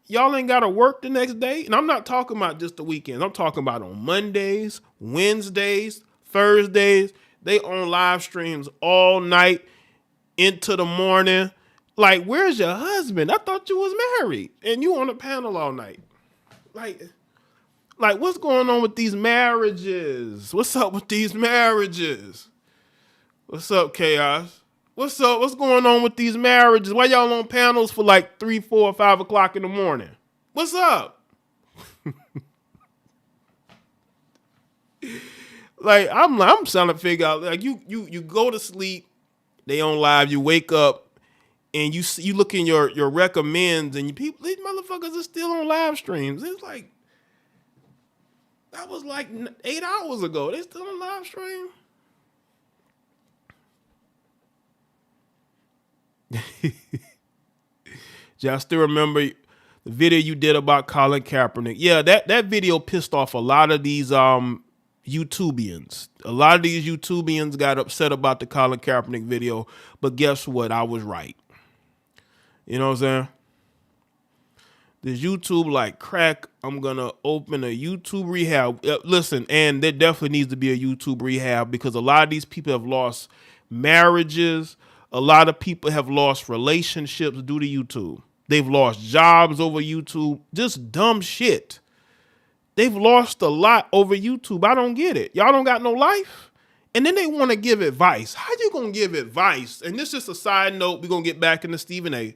y'all ain't got to work the next day. And I'm not talking about just the weekends. I'm talking about on Mondays, Wednesdays, Thursdays. They on live streams all night into the morning. Like, where's your husband? I thought you was married and you on a panel all night. Like what's going on with these marriages? What's up with these marriages? What's up, Chaos? What's up? What's going on with these marriages? Why y'all on panels for like 3, 4, 5 o'clock in the morning? What's up? Like, I'm trying to figure out, like, you go to sleep, they on live, you wake up, and you look in your recommends, and these motherfuckers are still on live streams. It's like that was like 8 hours ago. They still on live stream. I still remember the video you did about Colin Kaepernick. Yeah, that video pissed off a lot of these YouTubians. A lot of these YouTubians got upset about the Colin Kaepernick video, but guess what? I was right. You know what I'm saying? This YouTube like crack. I'm gonna open a YouTube rehab. Listen, and there definitely needs to be a YouTube rehab because a lot of these people have lost marriages. A lot of people have lost relationships due to YouTube. They've lost jobs over YouTube. Just dumb shit. They've lost a lot over YouTube. I don't get it. Y'all don't got no life. And then they want to give advice. How you going to give advice? And this is just a side note. We're going to get back into Stephen A.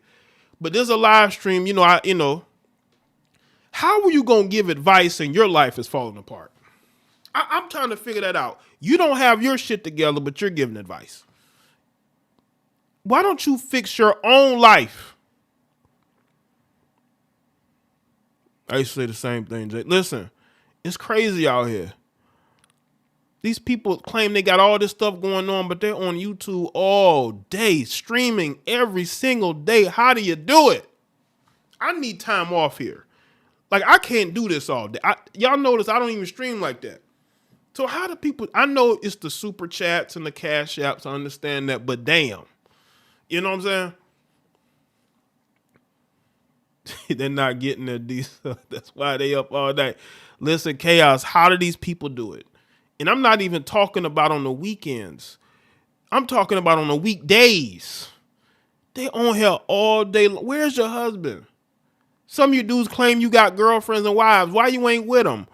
But there's a live stream, how are you going to give advice and your life is falling apart? I'm trying to figure that out. You don't have your shit together, but you're giving advice. Why don't you fix your own life? I used to say the same thing, Jay. Listen, it's crazy out here. These people claim they got all this stuff going on, but they're on YouTube all day, streaming every single day. How do you do it? I need time off here. Like, I can't do this all day. Y'all notice I don't even stream like that. So how do people, I know it's the super chats and the cash apps, I understand that, but damn. You know what I'm saying? They're not getting their decent. That's why they up all night. Listen, Chaos, how do these people do it? And I'm not even talking about on the weekends. I'm talking about on the weekdays. They on here all day. Where's your husband? Some of you dudes claim you got girlfriends and wives. Why you ain't with them?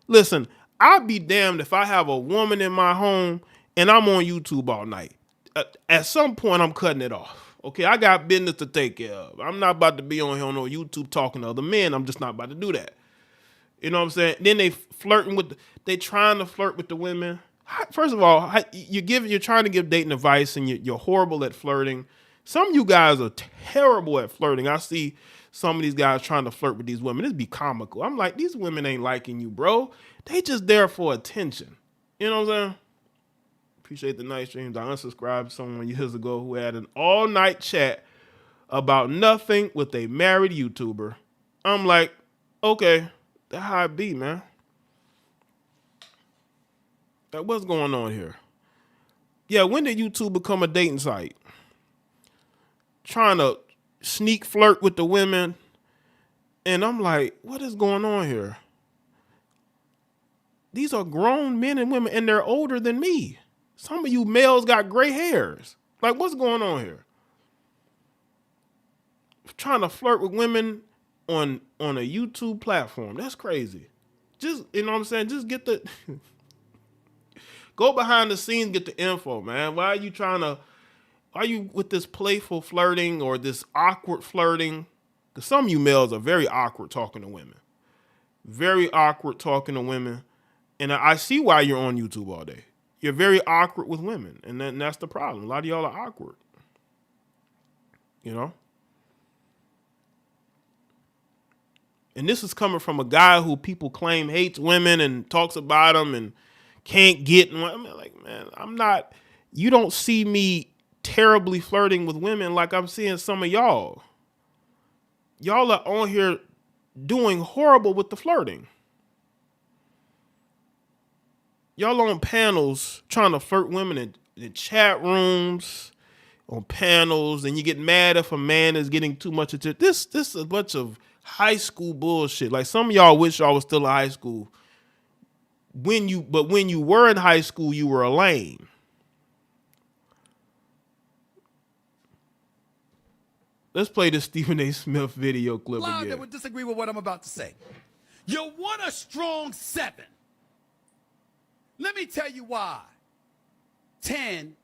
Listen, I'd be damned if I have a woman in my home and I'm on YouTube all night. At some point, I'm cutting it off. Okay, I got business to take care of. I'm not about to be on here on no YouTube talking to other men. I'm just not about to do that. You know what I'm saying? Then they trying to flirt with the women. First of all, you're trying to give dating advice and you're horrible at flirting. Some of you guys are terrible at flirting. I see some of these guys trying to flirt with these women. This be comical. I'm like, these women ain't liking you, bro. They just there for attention. You know what I'm saying? Appreciate the nice streams. I unsubscribed someone years ago who had an all-night chat about nothing with a married YouTuber. I'm like, okay, that's how it be, man. Like, what's going on here? Yeah, when did YouTube become a dating site? Trying to sneak flirt with the women. And I'm like, what is going on here? These are grown men and women, and they're older than me. Some of you males got gray hairs. Like, what's going on here? Trying to flirt with women on a YouTube platform. That's crazy. Just, you know what I'm saying? Just get the... Go behind the scenes, get the info, man. Why are you with this playful flirting or this awkward flirting? Because some of you males are very awkward talking to women. Very awkward talking to women. And I see why you're on YouTube all day. You're very awkward with women. And that's the problem. A lot of y'all are awkward. You know? And this is coming from a guy who people claim hates women and talks about them and can't get. I mean, like, man, I'm not. You don't see me terribly flirting with women like I'm seeing some of y'all. Y'all are on here doing horrible with the flirting. Y'all on panels trying to flirt women in chat rooms, on panels, and you get mad if a man is getting too much attention. This is a bunch of high school bullshit. Like, some of y'all wish y'all was still in high school. When you were in high school, you were a lame. Let's play this Stephen A. Smith video clip again. That would disagree with what I'm about to say. You want a strong 7. Let me tell you why. 10,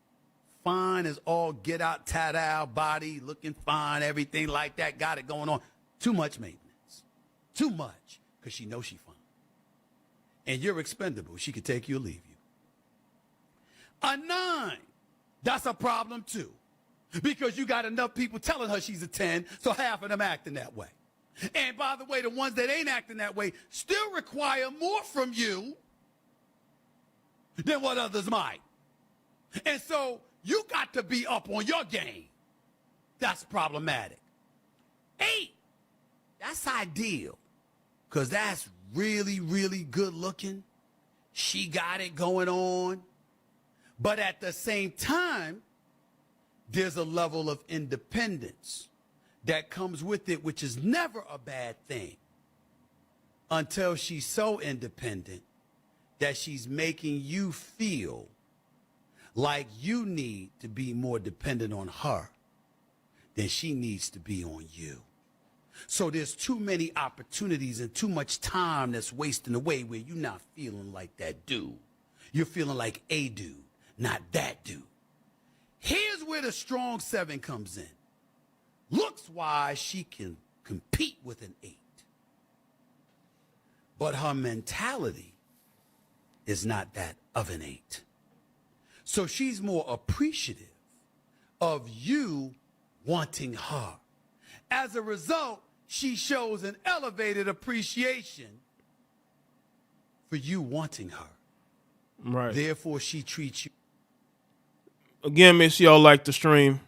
fine as all get out, tat-out, body, looking fine, everything like that, got it going on. Too much maintenance. Too much, because she knows she fine. And you're expendable. She could take you or leave you. A 9, that's a problem too. Because you got enough people telling her she's a 10, so half of them acting that way. And by the way, the ones that ain't acting that way still require more from you than what others might. And so you got to be up on your game. That's problematic. 8, that's ideal. Because that's really, really good looking. She got it going on. But at the same time, there's a level of independence that comes with it, which is never a bad thing until she's so independent that she's making you feel like you need to be more dependent on her than she needs to be on you. So there's too many opportunities and too much time that's wasting away where you're not feeling like that dude. You're feeling like a dude, not that dude. Here's where the strong 7 comes in. Looks-wise, she can compete with an 8. But her mentality is not that of an 8. So she's more appreciative of you wanting her. As a result, she shows an elevated appreciation for you wanting her. Right. Therefore, she treats you. Again, make sure y'all like the stream.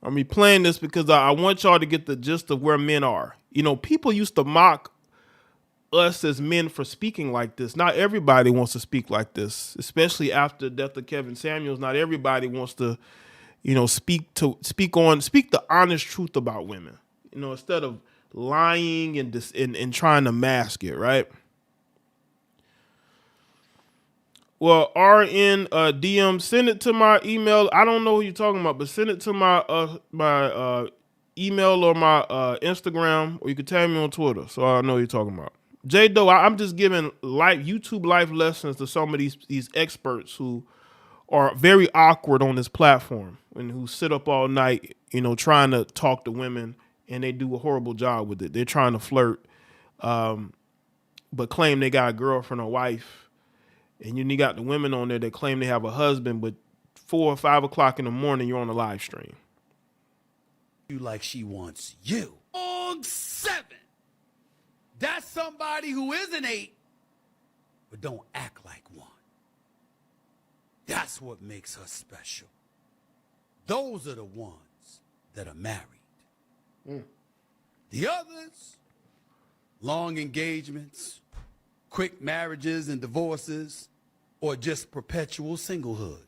I'm replaying this because I want y'all to get the gist of where men are. You know, people used to mock us as men for speaking like this. Not everybody wants to speak like this, especially after the death of Kevin Samuels. Not everybody wants to, you know, speak the honest truth about women. You know, instead of lying and trying to mask it, right? Well, RN DM, send it to my email. I don't know who you're talking about, but send it to my email or my Instagram, or you can tag me on Twitter, so I know who you're talking about. JayeDo, I'm just giving YouTube life lessons to some of these experts who are very awkward on this platform and who sit up all night, you know, trying to talk to women, and they do a horrible job with it. They're trying to flirt, but claim they got a girlfriend or wife. And you got the women on there that claim they have a husband, but 4 or 5 o'clock in the morning, you're on a live stream. You like she wants you. 7. That's somebody who is an 8, but don't act like one. That's what makes her special. Those are the ones that are married. The others, long engagements, quick marriages and divorces, or just perpetual singlehood,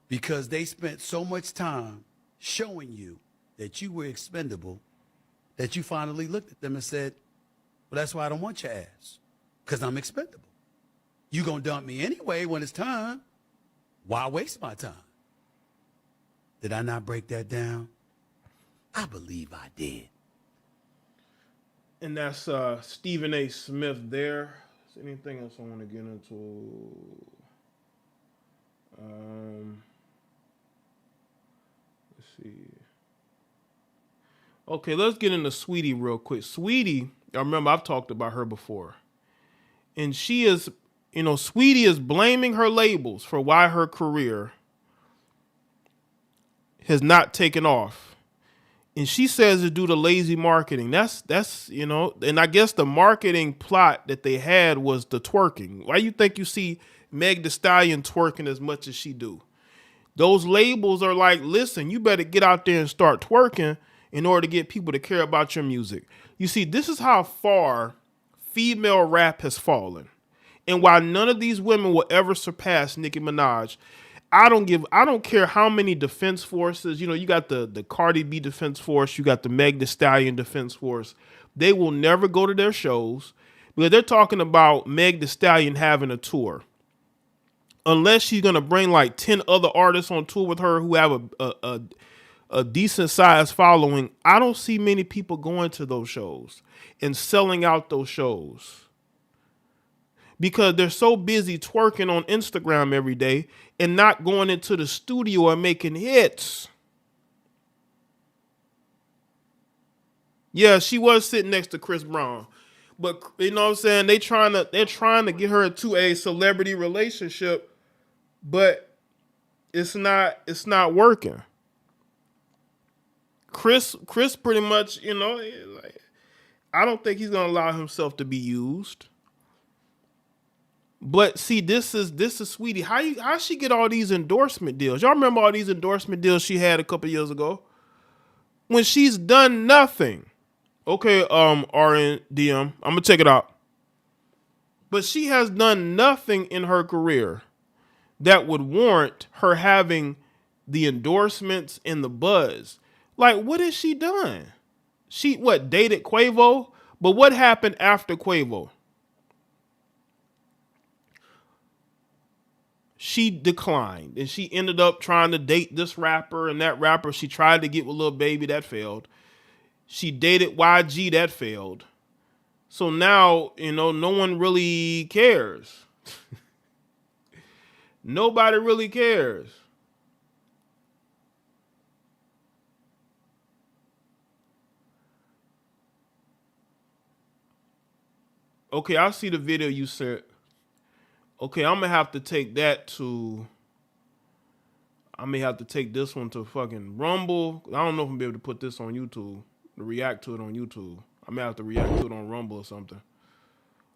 because they spent so much time showing you that you were expendable that you finally looked at them and said, well, that's why I don't want your ass, because I'm expendable. You gonna dump me anyway when it's time. Why waste my time? Did I not break that down? I believe I did. And that's Stephen A. Smith there. Is there anything else I want to get into? Let's see. Okay, let's get into Sweetie real quick. Sweetie, I remember I've talked about her before. And she is, you know, Sweetie is blaming her labels for why her career has not taken off. And she says it's due to lazy marketing. That's you know, and I guess the marketing plot that they had was the twerking. Why you think you see Meg Thee Stallion twerking as much as she do? Those labels are like, listen, you better get out there and start twerking in order to get people to care about your music. You see, this is how far female rap has fallen. And while none of these women will ever surpass Nicki Minaj, I don't care how many defense forces, you know, you got the Cardi B defense force, you got the Meg Thee Stallion defense force. They will never go to their shows because they're talking about Meg Thee Stallion having a tour. Unless she's going to bring like 10 other artists on tour with her who have a decent sized following, I don't see many people going to those shows and selling out those shows. Because they're so busy twerking on Instagram every day and not going into the studio and making hits. Yeah, she was sitting next to Chris Brown. But you know what I'm saying? They're trying to get her into a celebrity relationship, but it's not working. Chris pretty much, you know, like, I don't think he's gonna allow himself to be used. But see, this is Sweetie. How she get all these endorsement deals? Y'all remember all these endorsement deals she had a couple years ago? When she's done nothing. Okay, RNDM, I'm gonna check it out. But she has done nothing in her career that would warrant her having the endorsements and the buzz. Like, what has she done? She dated Quavo? But what happened after Quavo? She declined, and she ended up trying to date this rapper and that rapper. She tried to get with Lil Baby, that failed. She dated YG, that failed. So now, you know, no one really cares. Nobody really cares. Okay, I see the video you sent. Okay, I'm gonna have to take that to. I may have to take this one to fucking Rumble. I don't know if I'm gonna be able to put this on YouTube, to react to it on YouTube. I may have to react to it on Rumble or something.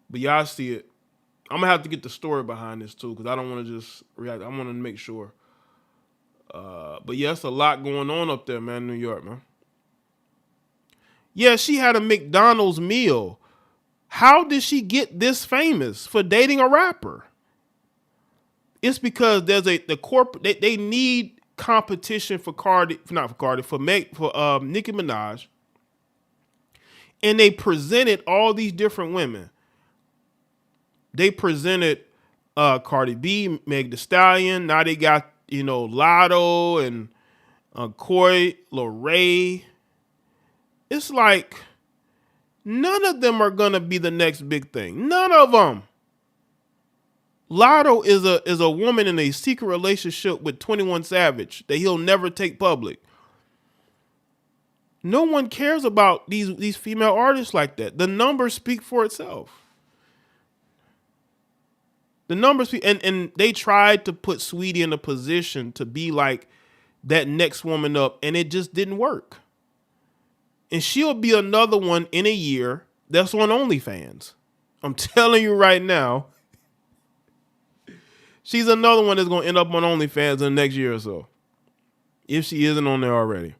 But y'all see it. I'm gonna have to get the story behind this too, because I don't want to just react. I want to make sure. But yeah, it's a lot going on up there, man, in New York, man. Yeah, she had a McDonald's meal. How did she get this famous for dating a rapper? It's because there's the corporate, they need competition for Nicki Minaj. And they presented all these different women. They presented Cardi B, Meg Thee Stallion. Now they got, you know, Lotto and Coi Leray. It's like none of them are gonna be the next big thing. None of them. Lotto is a woman in a secret relationship with 21 Savage that he'll never take public. No one cares about these female artists like that. The numbers speak for itself. The numbers and they tried to put Sweetie in a position to be like that next woman up, and it just didn't work. And she'll be another one in a year that's on OnlyFans. I'm telling you right now. She's another one that's going to end up on OnlyFans in the next year or so, if she isn't on there already.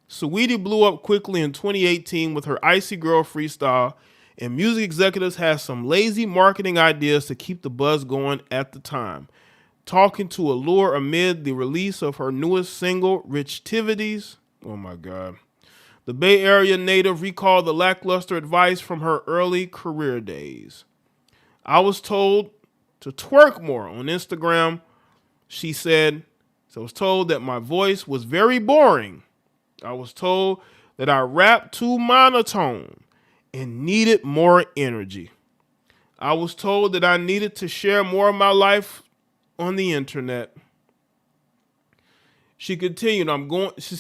Sweetie blew up quickly in 2018 with her Icy Girl freestyle, and music executives had some lazy marketing ideas to keep the buzz going at the time. Talking to Allure amid the release of her newest single, Richtivities. Oh my God. The Bay Area native recalled the lackluster advice from her early career days. I was told to twerk more on Instagram. She said, so I was told that my voice was very boring. I was told that I rapped too monotone and needed more energy. I was told that I needed to share more of my life on the internet. She continued, she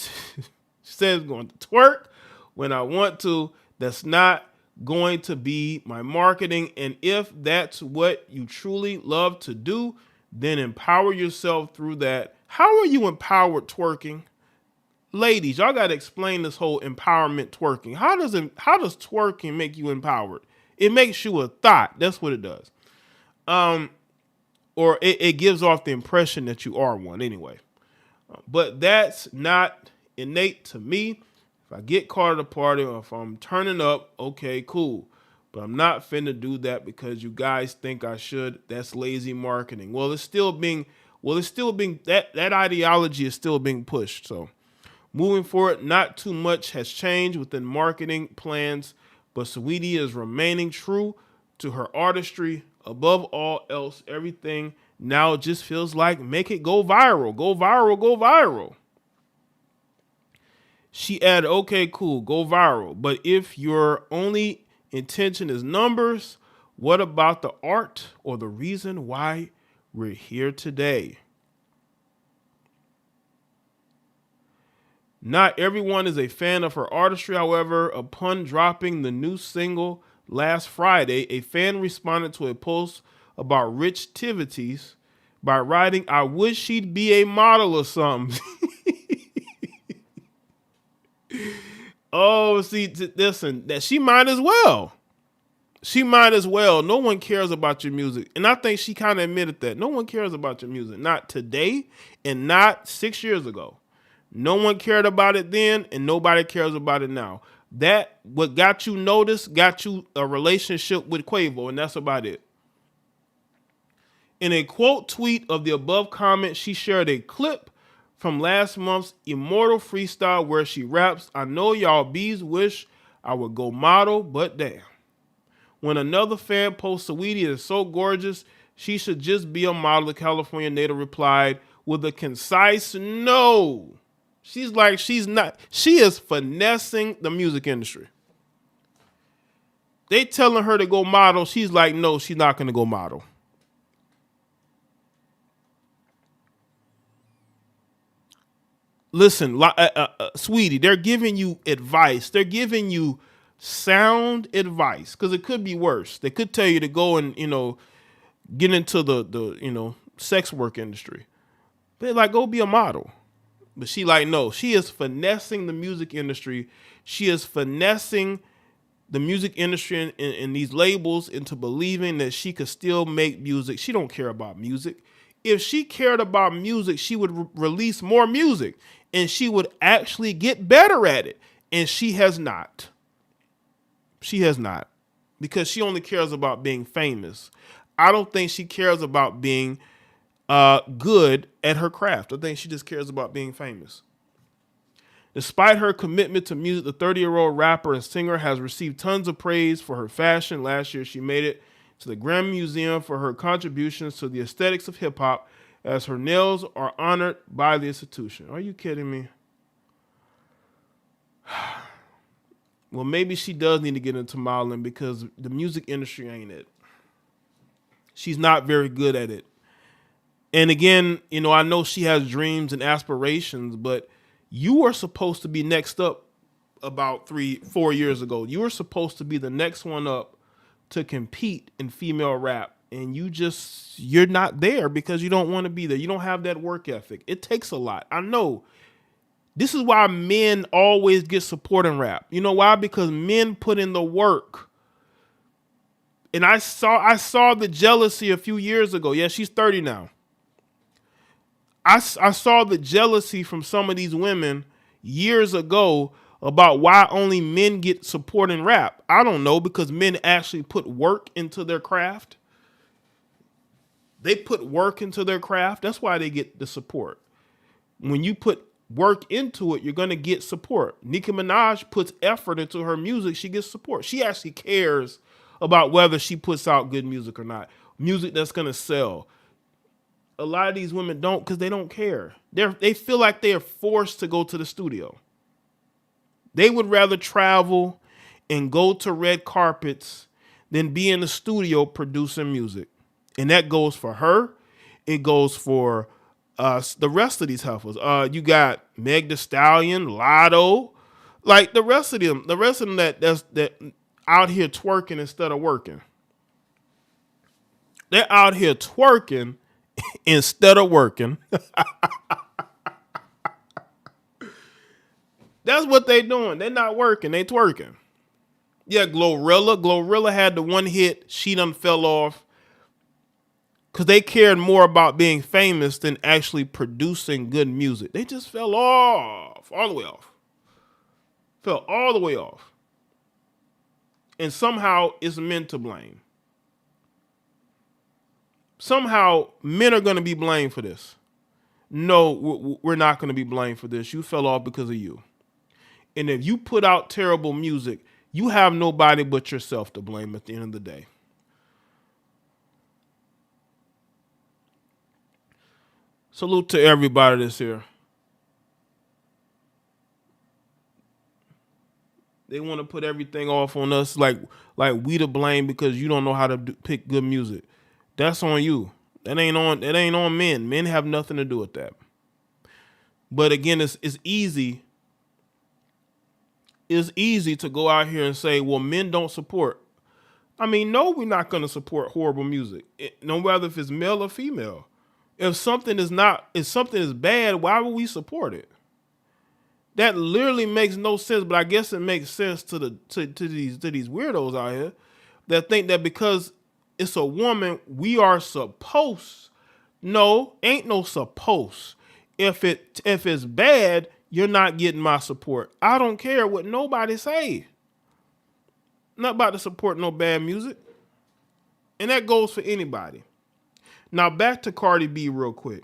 says going to twerk when I want to. That's not going to be my marketing. And if that's what you truly love to do, then empower yourself through that. How are you empowered twerking? Ladies, y'all got to explain this whole empowerment twerking. How does twerking make you empowered? It makes you a thought. That's what it does. Or it gives off the impression that you are one anyway. But that's not innate to me. If I get caught at a party or if I'm turning up, okay, cool. But I'm not finna do that because you guys think I should. That's lazy marketing. Well, it's still being that ideology is still being pushed. So moving forward, not too much has changed within marketing plans, but Sweetie is remaining true to her artistry. Above all else, everything now just feels like make it go viral, go viral, go viral. She added, okay, cool, go viral. But if your only intention is numbers, what about the art or the reason why we're here today? Not everyone is a fan of her artistry. However, upon dropping the new single last Friday, a fan responded to a post about Richtivities by writing, I wish she'd be a model or something. Oh, see, listen, that she might as well. She might as well. No one cares about your music. And I think she kind of admitted that. No one cares about your music. Not today and not 6 years ago. No one cared about it then and nobody cares about it now. That, what got you noticed, got you a relationship with Quavo, and that's about it. In a quote tweet of the above comment, she shared a clip from last month's Immortal Freestyle where she raps, "I know y'all bees wish I would go model, but damn." When another fan posts, "Saweetie is so gorgeous, she should just be a model," the California native replied with a concise no. She's like, she's not. She is finessing the music industry. They telling her to go model. She's like, no, she's not going to go model. Listen, sweetie, they're giving you advice. They're giving you sound advice because it could be worse. They could tell you to go and, get into the sex work industry. They're like, go be a model. But she like, no, she is finessing the music industry. She is finessing the music industry and these labels into believing that she could still make music. She don't care about music. If she cared about music, she would release more music and she would actually get better at it. And she has not. She has not, because she only cares about being famous. I don't think she cares about being good at her craft. I think she just cares about being famous. Despite her commitment to music, the 30-year-old rapper and singer has received tons of praise for her fashion. Last year, she made it to the Grammy Museum for her contributions to the aesthetics of hip-hop, as her nails are honored by the institution. Are you kidding me? Well, maybe she does need to get into modeling because the music industry ain't it. She's not very good at it. And again, I know she has dreams and aspirations, but you were supposed to be next up about 3-4 years ago. You were supposed to be the next one up to compete in female rap. And you're not there because you don't want to be there. You don't have that work ethic. It takes a lot. I know. This is why men always get support in rap. You know why? Because men put in the work. And I saw the jealousy a few years ago. Yeah, she's 30 now. I saw the jealousy from some of these women years ago about why only men get support in rap. I don't know, because men actually put work into their craft. They put work into their craft. That's why they get the support. When you put work into it, you're going to get support. Nicki Minaj puts effort into her music. She gets support. She actually cares about whether she puts out good music or not. Music that's going to sell. A lot of these women don't, because they don't care. They feel like they are forced to go to the studio. They would rather travel and go to red carpets than be in the studio producing music. And that goes for her. It goes for the rest of these heifers. You got Meg Thee Stallion, Lotto, like the rest of them. The rest of them that out here twerking instead of working. They're out here twerking instead of working. That's what they doing. They're not working. They twerking. Yeah, Glorilla had the one hit. She done fell off. Because they cared more about being famous than actually producing good music. They just fell off. All the way off. Fell all the way off. And somehow it's men to blame. Somehow men are going to be blamed for this. No, we're not going to be blamed for this. You fell off because of you. And if you put out terrible music, you have nobody but yourself to blame at the end of the day. Salute to everybody that's here. They want to put everything off on us like we to blame because you don't know how to pick good music. That's on you. That ain't on men. Men have nothing to do with that. But again, it's easy. It's easy to go out here and say, well, men don't support. I mean, no, we're not going to support horrible music, no matter if it's male or female. If something is bad, why would we support it? That literally makes no sense, but I guess it makes sense to these weirdos out here that think that because it's a woman, we are supposed. No, ain't no supposed. If it's bad, you're not getting my support. I don't care what nobody say. Not about to support no bad music. And that goes for anybody. Now back to Cardi B real quick.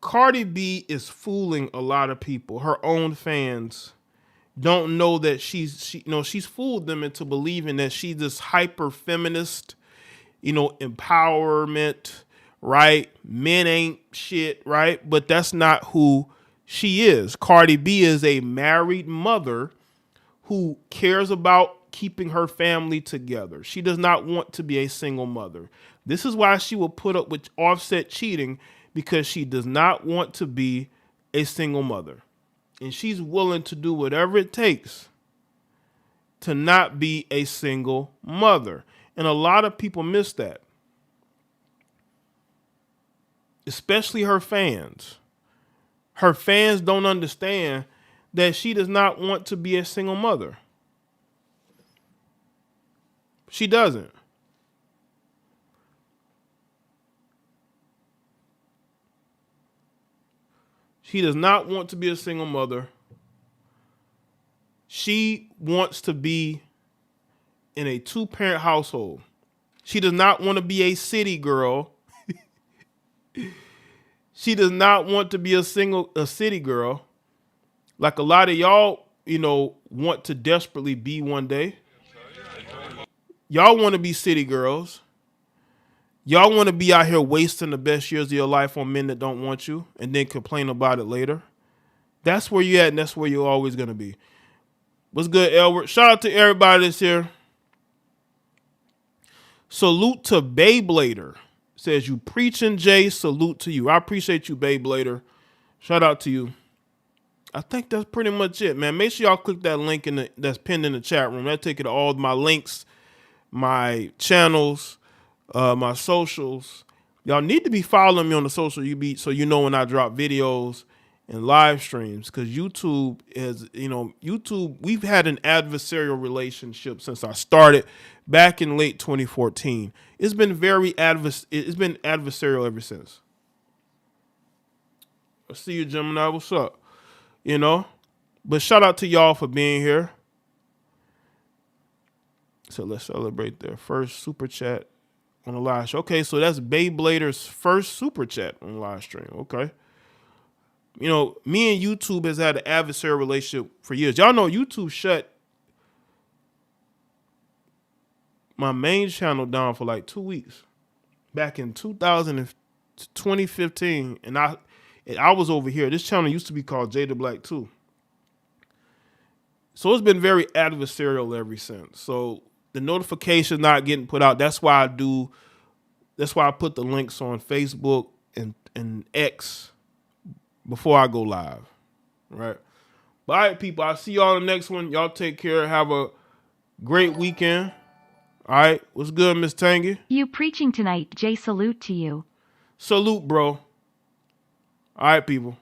Cardi B is fooling a lot of people. Her own fans don't know that she's fooled them into believing that she's this hyper feminist, empowerment, right? Men ain't shit, right? But that's not who she is. Cardi B is a married mother who cares about keeping her family together. She does not want to be a single mother. This is why she will put up with Offset cheating, because she does not want to be a single mother. And she's willing to do whatever it takes to not be a single mother. And a lot of people miss that. Especially her fans. Her fans don't understand that she does not want to be a single mother. She doesn't. She does not want to be a single mother. She wants to be in a 2-parent household. She does not want to be a city girl. She does not want to be a city girl. Like a lot of y'all, want to desperately be one day. Y'all want to be city girls. Y'all want to be out here wasting the best years of your life on men that don't want you and then complain about it later. That's where you're at, and that's where you're always going to be. What's good, Elwood? Shout out to everybody that's here. Salute to Beyblader. Says, you preaching, Jay. Salute to you. I appreciate you, Beyblader. Shout out to you. I think that's pretty much it, man. Make sure y'all click that link that's pinned in the chat room. That'll take you to all my links, my channels, my socials. Y'all need to be following me on the social so you know when I drop videos and live streams, because YouTube is, YouTube, we've had an adversarial relationship since I started back in late 2014. It's been adversarial ever since. I see you, Gemini. What's up? But shout out to y'all for being here. So let's celebrate their first super chat on the live stream. Okay, so that's Beyblader's first super chat on the live stream. Okay. Me and YouTube has had an adversarial relationship for years. Y'all know YouTube shut my main channel down for like 2 weeks back in 2015. And I was over here. This channel used to be called JayeDeBlack 2. So it's been very adversarial ever since. So the notifications not getting put out. That's why I put the links on Facebook and X before I go live. Right. But all right, people, I'll see y'all in the next one. Y'all take care. Have a great weekend. All right. What's good, Miss Tangy? You preaching tonight, Jay. Salute to you. Salute, bro. All right, people.